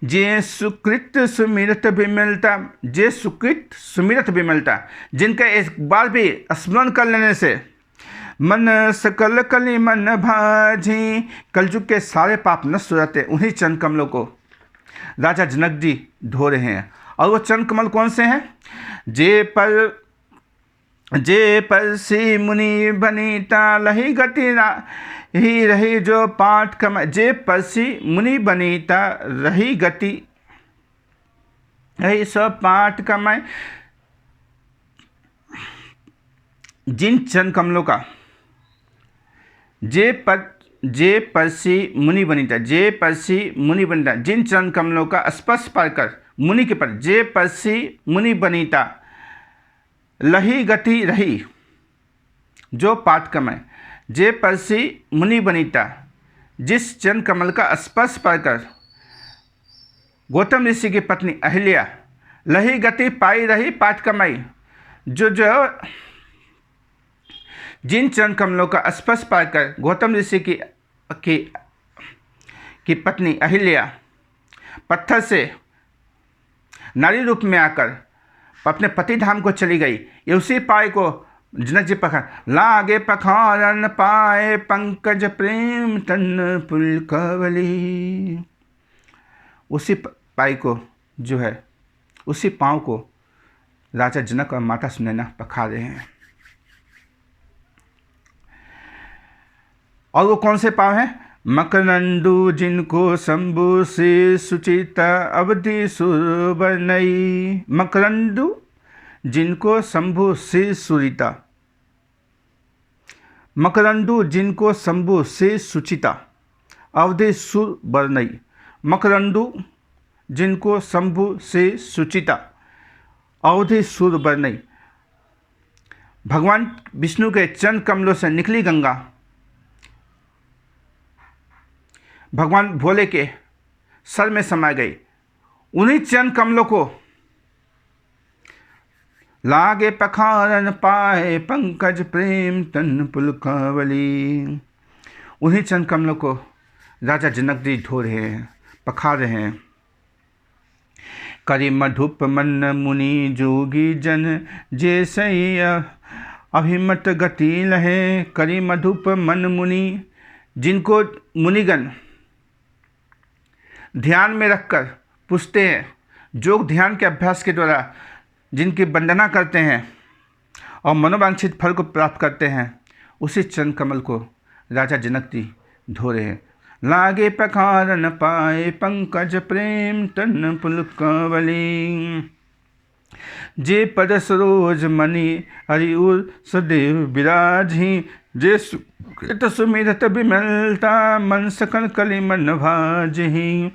जे सुकृत सुमिरत विमलता, जे सुकृत सुमिरत विमलता, जिनका एक बार भी स्मरण कर लेने से मन सकल कलि मन भाजी, कलयुग के सारे पाप नष्ट हो जाते, उन्हीं चरण कमलों को राजा जनक जी धो रहे हैं। और वो चरण कमल कौन से हैं? जे पर सी मुनि बनीता लही गति ही रही जो पाठ कमाए। जे पर सी मुनि बनीता रही गति रही सो पाठ कमाए। जिन चरण कमलों का जे परसी मुनि बनीता, जे परसी मुनि बनीता, जिन चरण कमलों का स्पर्श पाकर मुनि के पर, जे परसी मुनि बनीता लही गति रही जो पाठ कमाए। जे परसी मुनि बनीता, जिस चरण कमल का स्पर्श पाकर गौतम ऋषि की पत्नी अहिल्या लही गति पाई रही पाठ कमाई। जो जिन चरण कमलों का स्पर्श पाकर गौतम ऋषि की पत्नी अहिल्या पत्थर से नारी रूप में आकर अपने पति धाम को चली गई, ये उसी पाए को जनक जी पखार। लागे पखारन पाए पंकज प्रेम तन पुलकावली। उसी पाए को जो है, उसी पाँव को राजा जनक और माता सुनैना पखार रहे हैं। और वो कौन से पाँव हैं? मकरंदु जिनको शंभु से सुचिता अवधि सुरबनई। मकरंदु जिनको शंभु से सुरिता, मकरंदु जिनको शंभु से सुचिता अवधि सुर बरनई। मकरंदु जिनको शंभु से सुचिता अवधि सुर बरनई। भगवान विष्णु के चरण कमलों से निकली गंगा भगवान भोले के सर में समा गई। उन्हीं चरण कमलों को लागे पखारन पाए पंकज प्रेम तन पुलकावली। उन्हीं चरण कमलों को राजा जनक जी धो रहे हैं, पखार रहे हैं। करि मधुप मन मुनि जोगी जन जे सही अभिमत गति लहे। करि मधुप मन मुनि, जिनको मुनिगण ध्यान में रखकर पूछते हैं, योग ध्यान के अभ्यास के द्वारा जिनकी वंदना करते हैं और मनोवांछित फल को प्राप्त करते हैं, उसी चरण कमल को राजा जनक जी धो रहे हैं। लागे पखार न पाए पंकज प्रेम तन पुलकावली। जे पद सरोज मणि हरिउर सदैव विराजी। जे सुकृत सुमिरत बिमलता मन सकल कली मन भाजहि।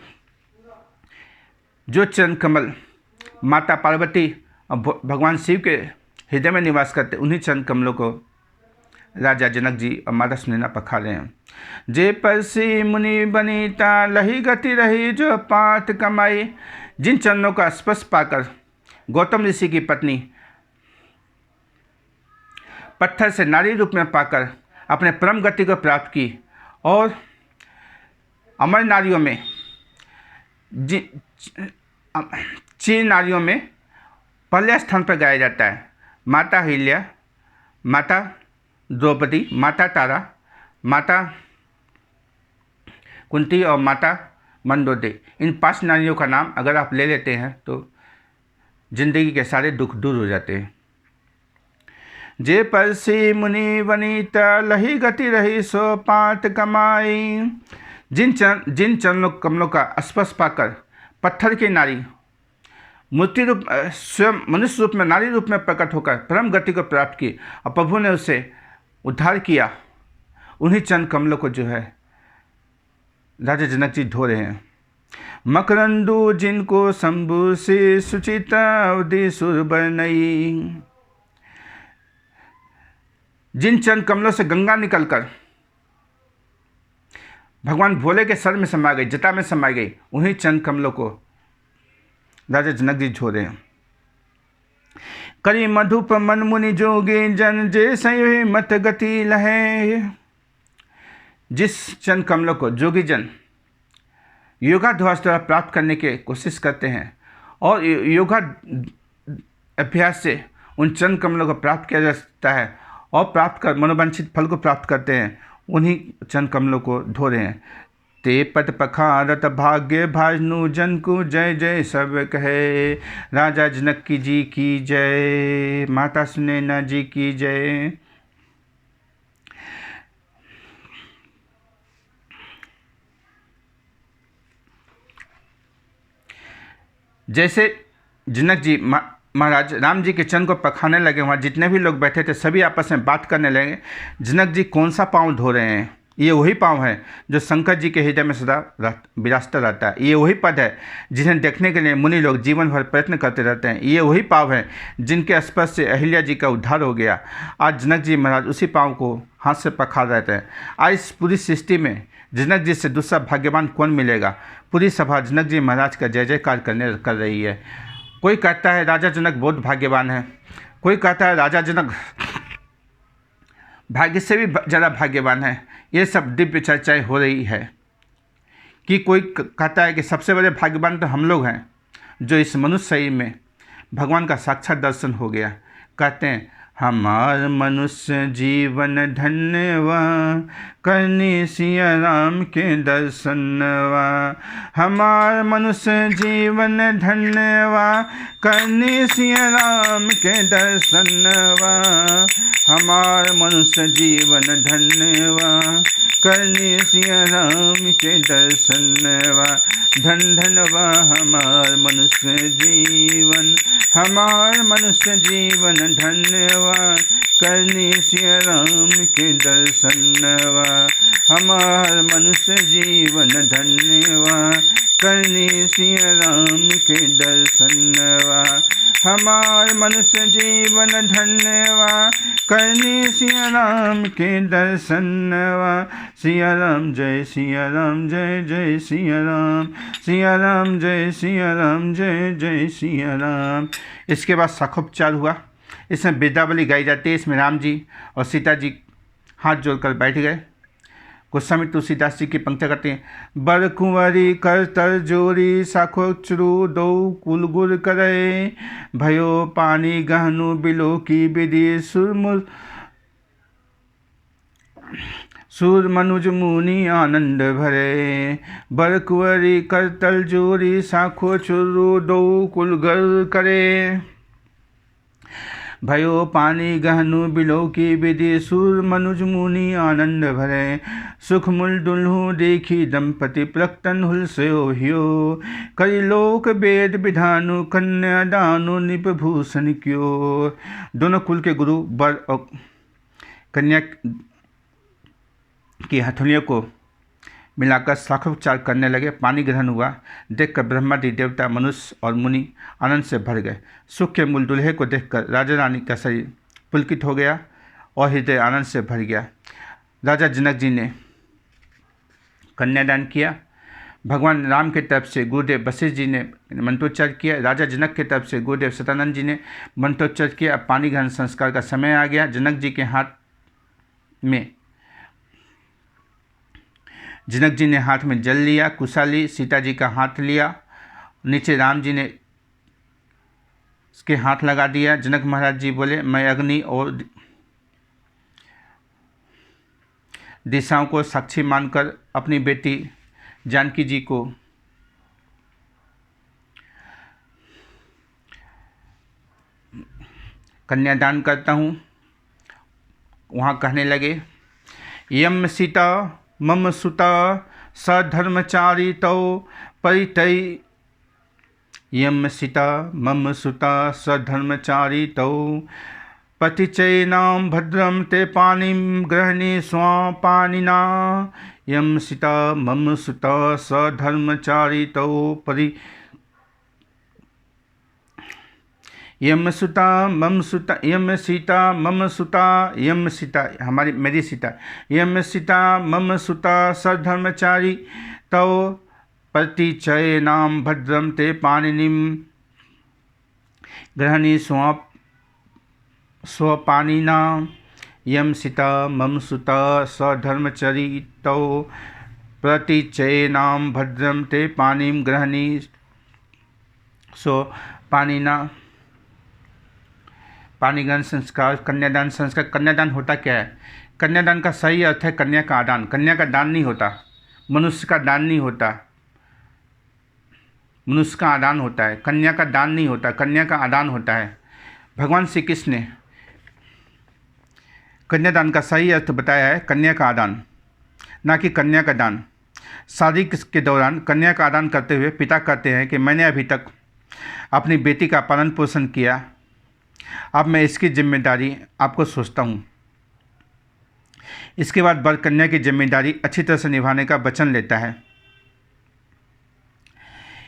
जो चरण कमल माता पार्वती और भगवान शिव के हृदय में निवास करते, उन्हीं चरण कमलों को राजा जनक जी और माता सुनैना पखारे हैं। जे परसी मुनि बनीता लही गति रही जो पाठ कमाई। जिन चरणों का स्पर्श पाकर गौतम ऋषि की पत्नी पत्थर से नारी रूप में पाकर अपने परम गति को प्राप्त की, और अमर नारियों में चीर नारियों में पहले स्थान पर गाया जाता है माता अहिल्या, माता द्रौपदी, माता तारा, माता कुंती और माता मंदोदरी। इन 5 नारियों का नाम अगर आप ले लेते हैं तो जिंदगी के सारे दुख दूर हो जाते हैं। जे परसी मुनि वनीता लही गति रही सो पाठ कमाई। जिन चरणों कमलों का स्पर्श पाकर पत्थर की नारी मूर्ति रूप स्वयं मनुष्य रूप में नारी रूप में प्रकट होकर परम गति को प्राप्त की और प्रभु ने उसे उद्धार किया, उन्हीं चरण कमलों को जो है राजा जनक जी धो रहे हैं। मकरंदू जिनको शंभु से सुचिता अवधि सुर बरनई। जिन चरण कमलों से गंगा निकलकर भगवान भोले के सर में समा गई, जटा में समा गई, उन्हीं चरण कमलों को राजा जनक जी धो रहे हैं। करी मधुप मन मुनि जोगे जन जे संयोही मत गति लहे। जिस चरण कमलों को जोगी जन योगाभ्यास द्वारा प्राप्त करने की कोशिश करते हैं और योगा अभ्यास से उन चरण कमलों को प्राप्त किया जा सकता है और प्राप्त कर मनोवांछित फल को प्राप्त करते हैं, उन्हीं चरण कमलों को धो रहे हैं। ते पद पखारत भाग्य भाजनु जन को जय जय सब कहे। राजा जनक जी की जय, माता सुनैना जी की जय। जैसे जनक जी महाराज राम जी के चरण को पखाने लगे, वहाँ जितने भी लोग बैठे थे सभी आपस में बात करने लगे, जनक जी कौन सा पाँव धो रहे हैं? ये वही पाँव है जो शंकर जी के हृदय में सदा विराजता रहता है। ये वही पद है जिन्हें देखने के लिए मुनि लोग जीवन भर प्रयत्न करते रहते हैं। ये वही पाँव है जिनके स्पर्श से अहिल्या जी का उद्धार हो गया। आज जनक जी महाराज उसी पाँव को हाथ से पखार रहते हैं। आज इस पूरी सृष्टि में जनक जी से दूसरा भाग्यवान कौन मिलेगा? पूरी सभा जनक जी महाराज का जय जयकार कर रही है। कोई कहता है राजा जनक बहुत भाग्यवान है, कोई कहता है राजा जनक भाग्य से भी ज़्यादा भाग्यवान है। ये सब दिव्य चर्चाएं हो रही है कि कोई कहता है कि सबसे बड़े भाग्यवान तो हम लोग हैं जो इस मनुष्य शरीर में भगवान का साक्षात दर्शन हो गया। कहते हैं हमार मनुष्य जीवन धन्यवा करनी सिया राम के दर्शनवा। हमार मनुष्य जीवन धन्यवा करनी सिया राम के दर्शनवा। हमार मनुष्य जीवन धन्यवा करनी सिया राम के दर्शनवा। धन धनवा हमार मनुष्य जीवन, हमार मनुष्य जीवन धन्यवा करनी सिया राम के दर्शनवा। हमार मनुष्य जीवन धन्यवा करनी सिया राम के दर्शनवा। हमार मनुष्य जीवन धन्यवा करनी सिया राम के दर्शनवा। सिया राम जय सिया राम जय जय सिया राम, सिया राम जय सिया राम जय जय सिया राम। इसके बाद शाखोपचार हुआ। इसमें बिरदावली गाई जाती है। इसमें राम जी और सीता जी हाथ जोड़कर बैठ गए। गोस्वामी तुलसीदास जी की पंक्ति करते हैं। बर कुंवरी कर तर जोरी साखो चुरु दो कुल गुर करे। भयो पानी गहनु बिलो की विधि सूर मनुज मुनि आनंद भरे। बर कुंवरी कर तल जोरी साखो चुरु दो कुल गर करे। भयो पानी गहनु बिलो की विधि सूर मनुज मुनि आनंद भरे। सुख मूल दुल्हु देखी दंपति प्रक्तन हुल से ओहियो। कई लोक वेद विधानु कन्या दानु निपभूषण क्यो। दोनों कुल के गुरु वर और कन्या की हथेलियों को मिलाकर शाखोपचार करने लगे। पानी ग्रहण हुआ। देखकर ब्रह्मादि देवता, मनुष्य और मुनि आनंद से भर गए। सुख के मूल दूल्हे को देखकर राजा रानी का शरीर पुलकित हो गया और हृदय आनंद से भर गया। राजा जनक जी ने कन्यादान किया। भगवान राम की तरफ से गुरुदेव वशिष्ठ जी ने मंत्रोच्चार किया। राजा जनक की तरफ से गुरुदेव सदानंद जी ने मंत्रोच्चार किया। अब पानी ग्रहण संस्कार का समय आ गया। जनक जी ने हाथ में जल लिया, कुशा ली, सीता जी का हाथ लिया, नीचे राम जी ने उसके हाथ लगा दिया। जनक महाराज जी बोले, मैं अग्नि और दिशाओं को साक्षी मानकर अपनी बेटी जानकी जी को कन्यादान करता हूँ। वहाँ कहने लगे, यम सीता मम सुता सधर्मचारी तौ परितै, यम सीता मम सुता सधर्मचारी तौ पतिचैनां भद्रं ते पाणिं गृह्णी स्वापानिना, यम सीता मम सुता सधर्मचारी तौ परि यम सीता मम सुता, यम सीता मम सुता, यम सीता मेरी सीता, यम सीता मम सुता सधर्मचारी तौ प्रतिचयनां भद्रं ते पाणिनिं गृह्णी स्वपानिना, यम सीता मम सुता सधर्मचारी तौ प्रतिचयनां भद्रं ते पाणिनिं गृह्णी स्वपानिना। पाणिग्रहण संस्कार, कन्यादान संस्कार। कन्यादान होता क्या है? कन्यादान का सही अर्थ है कन्या का आदान। कन्या का दान नहीं होता, मनुष्य का दान नहीं होता, मनुष्य का आदान होता है। कन्या का दान नहीं होता, कन्या का आदान होता है। भगवान श्री कृष्ण ने कन्यादान का सही अर्थ बताया है कन्या का आदान, ना कि कन्या का दान। शादी के दौरान कन्या का आदान करते हुए पिता कहते हैं कि मैंने अभी तक अपनी बेटी का पालन पोषण किया, अब मैं इसकी जिम्मेदारी आपको सोचता हूँ। इसके बाद वर कन्या की जिम्मेदारी अच्छी तरह से निभाने का वचन लेता है।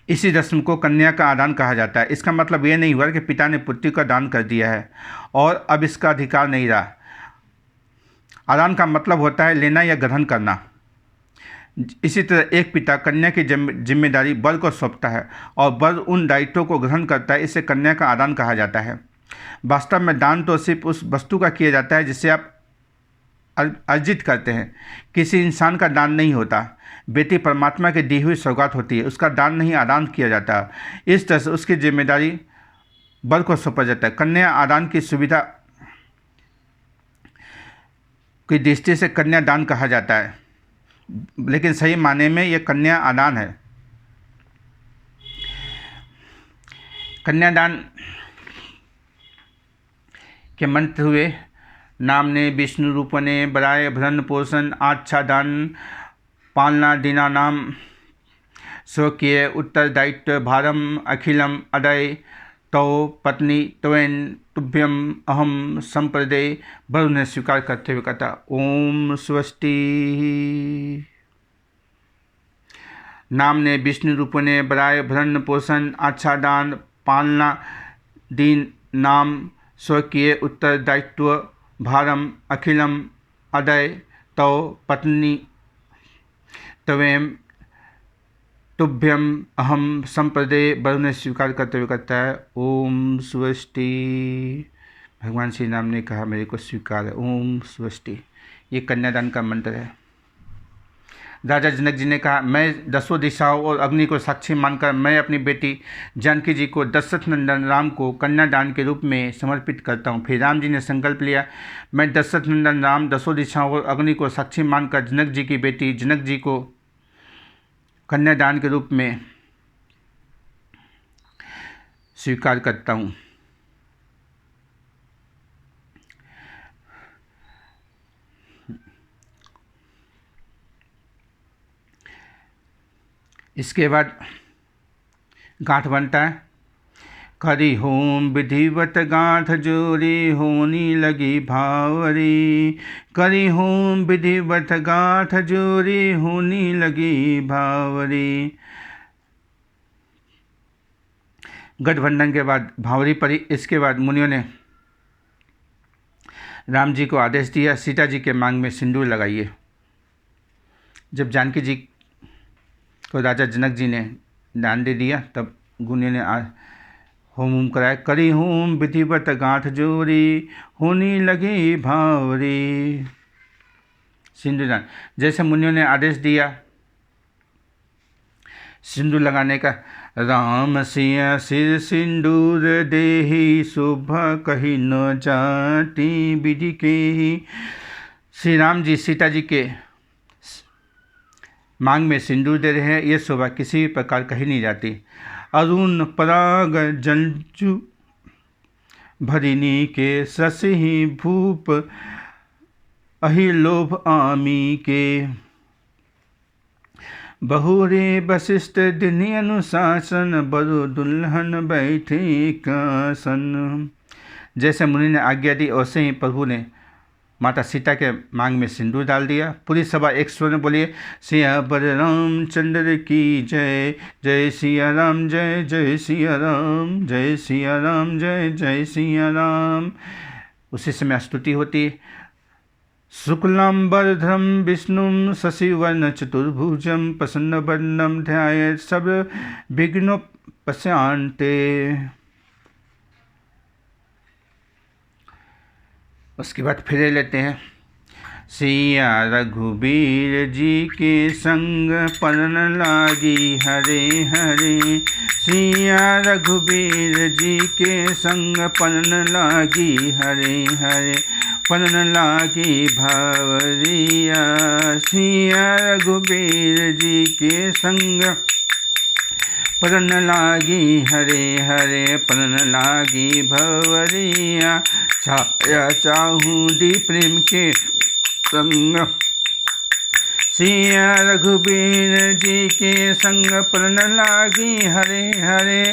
इसी रस्म को कन्या का आदान कहा जाता है। इसका मतलब यह नहीं हुआ कि पिता ने पुत्री का दान कर दिया है और अब इसका अधिकार नहीं रहा। आदान का मतलब होता है लेना या ग्रहण करना। इसी तरह एक पिता कन्या की जिम्मेदारी वर को सौंपता है और वर उन दायित्वों को ग्रहण करता है। इसे कन्या का आदान कहा जाता है। वास्तव में दान तो सिर्फ उस वस्तु का किया जाता है जिसे आप अर्जित करते हैं। किसी इंसान का दान नहीं होता। बेटी परमात्मा की दी हुई सौगात होती है, उसका दान नहीं आदान किया जाता। इस तरह से उसकी जिम्मेदारी वर को सौंपा जाता है। कन्या आदान की सुविधा की दृष्टि से कन्या दान कहा जाता है, लेकिन सही माने में यह कन्या आदान है। कन्यादान के मंत्र हुए, नामने विष्णु रूपने बराय भरण पोषण आच्छादन पालना दीनानाम स्वकीय उत्तरदायित्व भारम अखिलम अदय तौ पत्नी त्वेन तुभ्यम अहम संप्रदे। वर उन्हें स्वीकार करते हुए कहता, ओम स्वस्ति। नामने विष्णु रूपने बराय भरण पोषण आच्छादन पालना दीन नाम स्वकीय उत्तरदायित्व भारम अखिलम अदय तौ पत्नी तवेम तुभ्यम अहम संप्रदे। वर ने स्वीकार करते हुए कहता है, ओम स्वस्ति। भगवान श्री राम ने कहा, मेरे को स्वीकार है, ओम स्वस्ति। ये कन्यादान का मंत्र है। राजा जनक जी ने कहा, मैं 10 दिशाओं और अग्नि को साक्षी मानकर मैं अपनी बेटी जानकी जी को दशरथ नंदन राम को कन्यादान के रूप में समर्पित करता हूँ। फिर राम जी ने संकल्प लिया, मैं दशरथ नंदन राम 10 दिशाओं और अग्नि को साक्षी मानकर जनक जी की बेटी जनक जी को कन्यादान के रूप में स्वीकार करता हूँ। इसके बाद गांठ बनता है। करी होम विधिवत गांठ जोरी होनी लगी भावरी। करी होम विधिवत गांठ जोरी होनी लगी भावरी। गठबंधन के बाद भावरी पड़ी। इसके बाद मुनियों ने राम जी को आदेश दिया, सीता जी के मांग में सिंदूर लगाइए। जब जानकी जी को राजा जनक जी ने दान दे दिया, तब मुनियों ने होम कराया। करी होम विधिवत गांठ जोरी होनी लगी भावरी। सिंदूरदान, जैसे मुनियों ने आदेश दिया सिंदूर लगाने का। राम सिया सिर सिंदूर देहि शोभा कही न जाती विधि के ही। श्री राम जी सीता जी के मांग में सिंदूर दे रहे हैं, ये शोभा किसी प्रकार कही नहीं जाती। अरुण पराग जंजु भरिनी के ससहि भूप अहि लोभ आमी के। बहुरे वशिष्ठ दिनि अनुशासन बरु दुल्हन बैठे कासन। जैसे मुनि ने आज्ञा दी, वैसे ही प्रभु ने माता सीता के मांग में सिंदूर डाल दिया। पूरी सभा एक स्वर में बोलिए, सियावर रामचंद्र की जय। जय सिया राम, जय जय सिया राम, जय सिया राम, जय जय सिया राम। उसी समय स्तुति होती। शुक्लांबरधरम विष्णुम शशिवर्ण चतुर्भुजम प्रसन्नवदनं ध्यायेत् सर्वविघ्नोपशान्ते। उसके बाद फिर लेते हैं। सिया रघुबीर जी के संग पड़न लागी हरे हरे। सिया रघुबीर जी के संग पड़न लागी हरे हरे। पड़न लागी भावरिया। सिया रघुबीर जी के संग पड़न लागी हरे हरे। पड़न लागी भवरिया। छाया चाहूँ दी प्रेम के संग। सिया रघुबीर जी के संग पड़न लागी हरे हरे।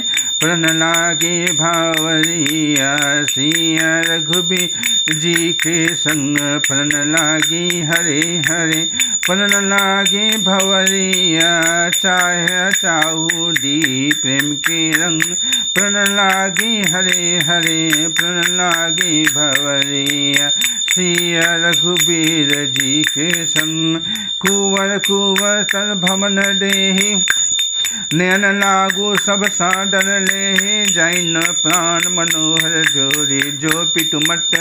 पड़न लागी भावरिया। सिया रघुबीर जी के संग पड़न लागी हरे हरे। पड़न लागी भवरिया। चाहे चाहू दी प्रेम के रंग। पड़न लागी हरे हरे। पड़न लागी भवरिया। सिया रघुबीर जी के संग। कुंवर कुंवर तर भवन देहि। नयन लागू सब सादर ले। जैन प्राण मनोहर जोरी। जो पितु मट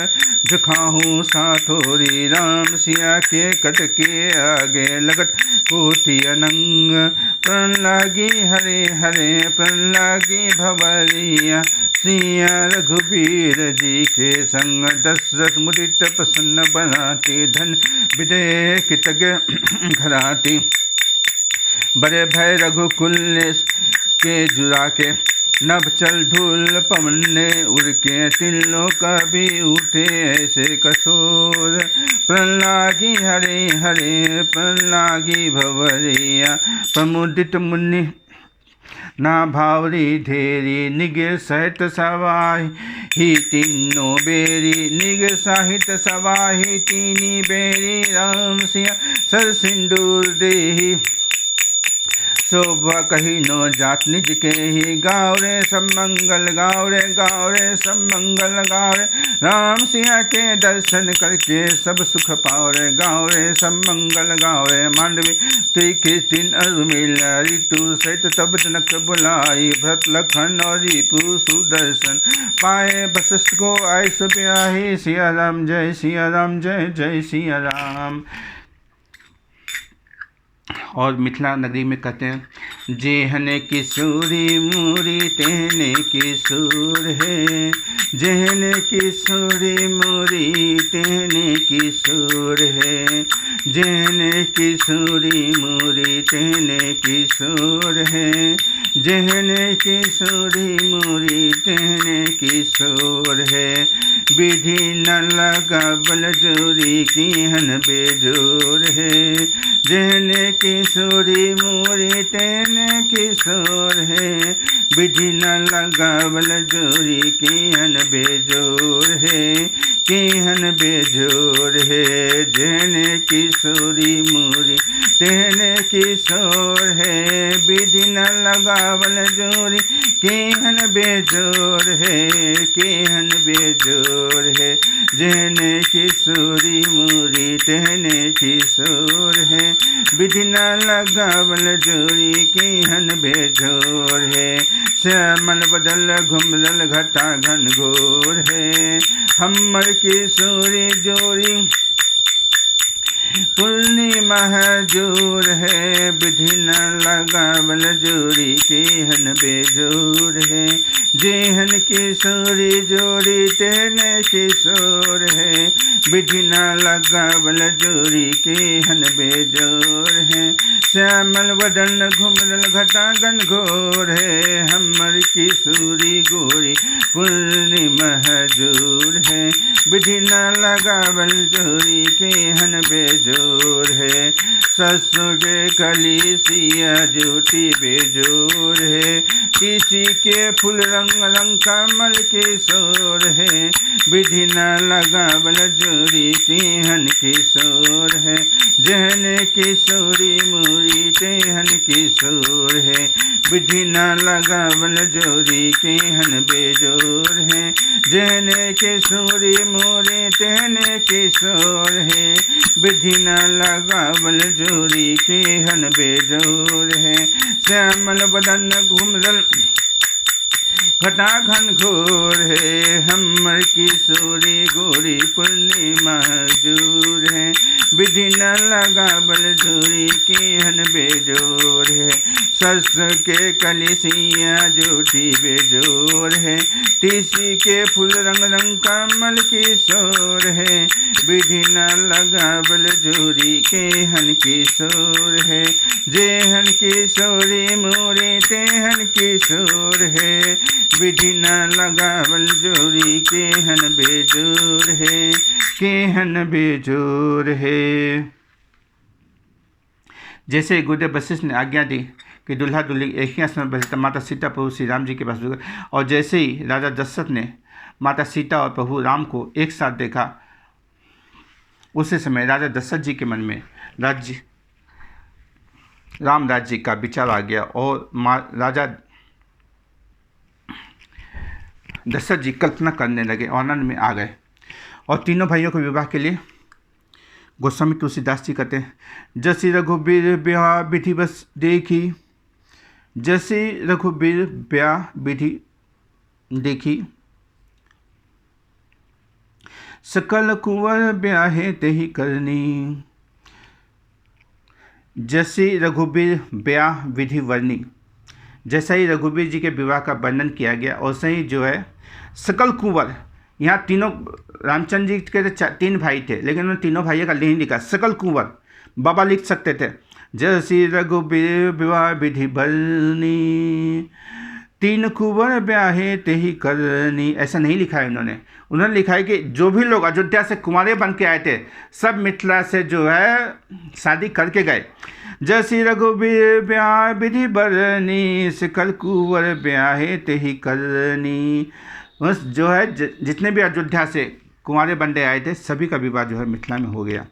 झुकाहूँ साथोरी। राम सिया के कट के आगे लगत कोटि अनंग। प्रण लागी हरे हरे। प्रण लागी भवरिया। सिया रघुबीर जी के संग। दशरथ मुदित प्रसन्न बनाते। धन विदय कृतज्ञ घराती। बड़े भय रघुकुल के जुरा के। नभ चल धूल पवन ने उड़ के। तिलों का भी उठे ऐसे कसोर। प्रण लागी हरे हरे। प्रण लागी भवरिया। प्रमुदित मुनि ना भावरी धेरी। निगिर सहित सवाही तीनों बेरी। निगिर सहित सवाही तीनी बेरी। राम सिया सर सिंदूर देहि। शोभा कही नो जात निज के ही। गाँव रे सब मंगल गाँव रे। गाँव रे सब मंगल गाँव रे। राम सिया के दर्शन करके सब सुख पाओ रे। गाँव रे सब मंगल गाँव रे। मांडवी तुई किस दिन अरुमिला। ऋतु सहित तब जनक बुलाई। भरत लखन और रिपु सुदर्शन पाए। वशिष्ठ को आय सुब्याही। सिया राम जय सिया राम, जय जय सिया राम। और मिथिला नगरी में कहते हैं, जेहने किशोरी मूरी तेहने किशोर है। जेहने किशोरी मूरी तेहने किशोर है। जेहने किशोरी मूरी तेहने किशोर है। जहने किशोरी मोरी तेहने किशोर है, विधि न लगा बल जोरी किहन बेजोर है। जहने किशोरी मोरी तेहने किशोर है, विधि न लगा बल जोरी किहन बेजोर है, किहन बेजोर है। जहने किशोरी मोरी तेहने किशोर है, विधि न लगावल जोरी केहन बेजोर है, केहन बेजोर है। जहने किशोरी मोरी तेहने किशोर है, विधि न लगावल जोरी केहन बेजोर है। श्यामल बदल घुमरल घटा घनघोर है, हमर किशोरी जोरी पूर्णिमा जोर है, विधि न लगावल जोरी केहन बेजोर है। जेहन किशोरी जोरी तेहने किशोर है, विधि न लगावल जोरी केहन बेजोर है। श्यामल वदन घुमरल घटा घनघोर है, हमर किशोरी गोरी पूर्णिमा जोर है, विधि न लगावल जोरी केहन बेजोर है। ससुर के कलीसिया जूठी बेजोर है, किसी के फूल रंग रंग कमल किशोर है, विधि न लगावल जोरी केहन किशोर है। जहने किशोरी मोरी तेहन किशोर है, विधि न लगावल जोरी केहन बेजोर है। जहने किशोरी मोरी तेहने किशोर है, विधि न लगावल जोरी केहन बेजोर है। श्यामल बदन घुमरल घटा घनघोर है, हमर किशोरी गोरी पूर्णिमा जोर है, विधि न लगावल जोरी केहन बेजोर है। ससुर के कलिसिया जूठी बेजोर है, तीसी के फूल रंग रंग कमल किशोर है, विधि न लगावल जोरी केहन किशोर है। जेहन किशोरी मोरी तेहन किशोर है, विधि न लगावल जोरी केहन बेजोर है, केहन बेजोर है। जैसे गुरुदेव वशिष्ठ ने आज्ञा दी कि दूल्हा दुल्ही एक ही आसन पर बैठे, माता सीता प्रभु श्री राम जी के पास गए, और जैसे ही राजा दशरथ ने माता सीता और प्रभु राम को एक साथ देखा, उसी समय राजा दशरथ जी के मन में राम राज्य का विचार आ गया, और राजा दशरथ जी कल्पना करने लगे और आनंद में आ गए। और तीनों भाइयों के विवाह के लिए गोस्वामी तुलसीदास जी कहते हैं, जैसी रघुबीर ब्याह विधि बस देखी, जैसी रघुबीर ब्याह विधि देखी, सकल कुंवर ब्याहे तेहि करनी। जैसी रघुबीर ब्याह विधि वर्णी, जैसा ही रघुबीर जी के विवाह का वर्णन किया गया, वैसे ही जो है सकल कुंवर, यहाँ तीनों रामचंद्र जी के तीन भाई थे, लेकिन उन्होंने तीनों भाइयों का नहीं लिखा, सकल कुंवर बाबा लिख सकते थे। जैसी रघुबीर विवाह विधि वर्णी, तीन कुंवर ब्याहे तेहि करनी, ऐसा नहीं लिखा है उन्होंने लिखा है कि जो भी लोग अयोध्या से कुंवारे बन के आए थे, सब मिथिला से जो है शादी करके गए। जैसी रघुबीर ब्याह विधि वर्णी, सकल कुंवर ब्याहे तेहि करनी। बस जो है जितने भी अयोध्या से कुंवारे बंदे आए थे, सभी का विवाह जो है मिथिला में हो गया।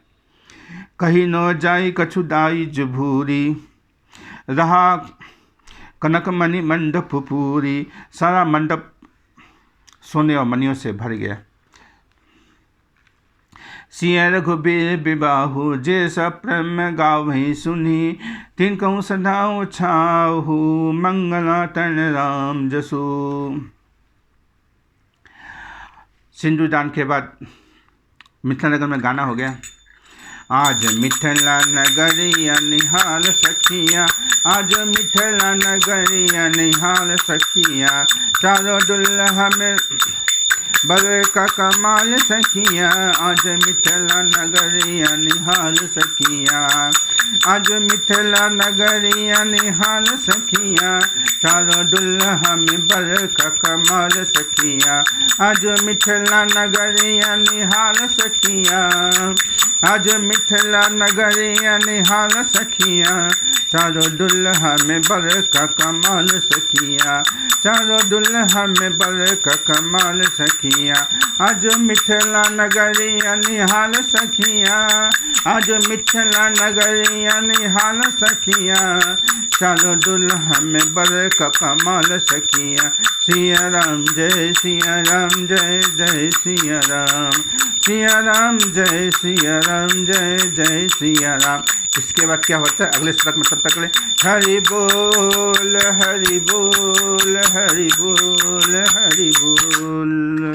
कहीं न जाई कछु दाई जुभूरी, रहा कनक मणि मंडप पूरी, सारा मंडप सोने और मणियों से भर गया। सिया रघुबीर विबाहु, जे सब प्रेम गावहि सुनी, तिन कहूँ सदाओ छाहु, मंगला तन राम जसु। सिंधुदान के बाद मिथिला नगर में गाना हो गया। आज मिथिला नगरिया निहाल सखिया, आज मिथिला नगरिया निहाल सखिया, चारों दुल्हा में बड़े का कमाल सखिया, आज मिथिला नगरिया निहाल सखिया। आज मिथिला नगरिया निहाल सखिया, चारों दुल्हा में बर का कमाल सखिया। आज मिथिला नगरिया निहाल सखिया, आज मिथिला नगरिया निहाल सखिया, चारों दुल्हा में बर का कमाल सखिया, चारों दुल्हा में बर का कमाल सखिया। आज मिथिला नगरिया निहाल सखिया, आज मिथिला नगरिया निहाल सखिया, चारों दुल्हा में बर का कमाल सखिया। सिया राम जय सिया राम, जय जय सिया राम, सिया राम जय सिया राम, जय जय सिया राम। इसके बाद क्या होता है अगले श्लोक में, तब तक ले हरि बोल हरि बोल हरि बोल हरि बोल।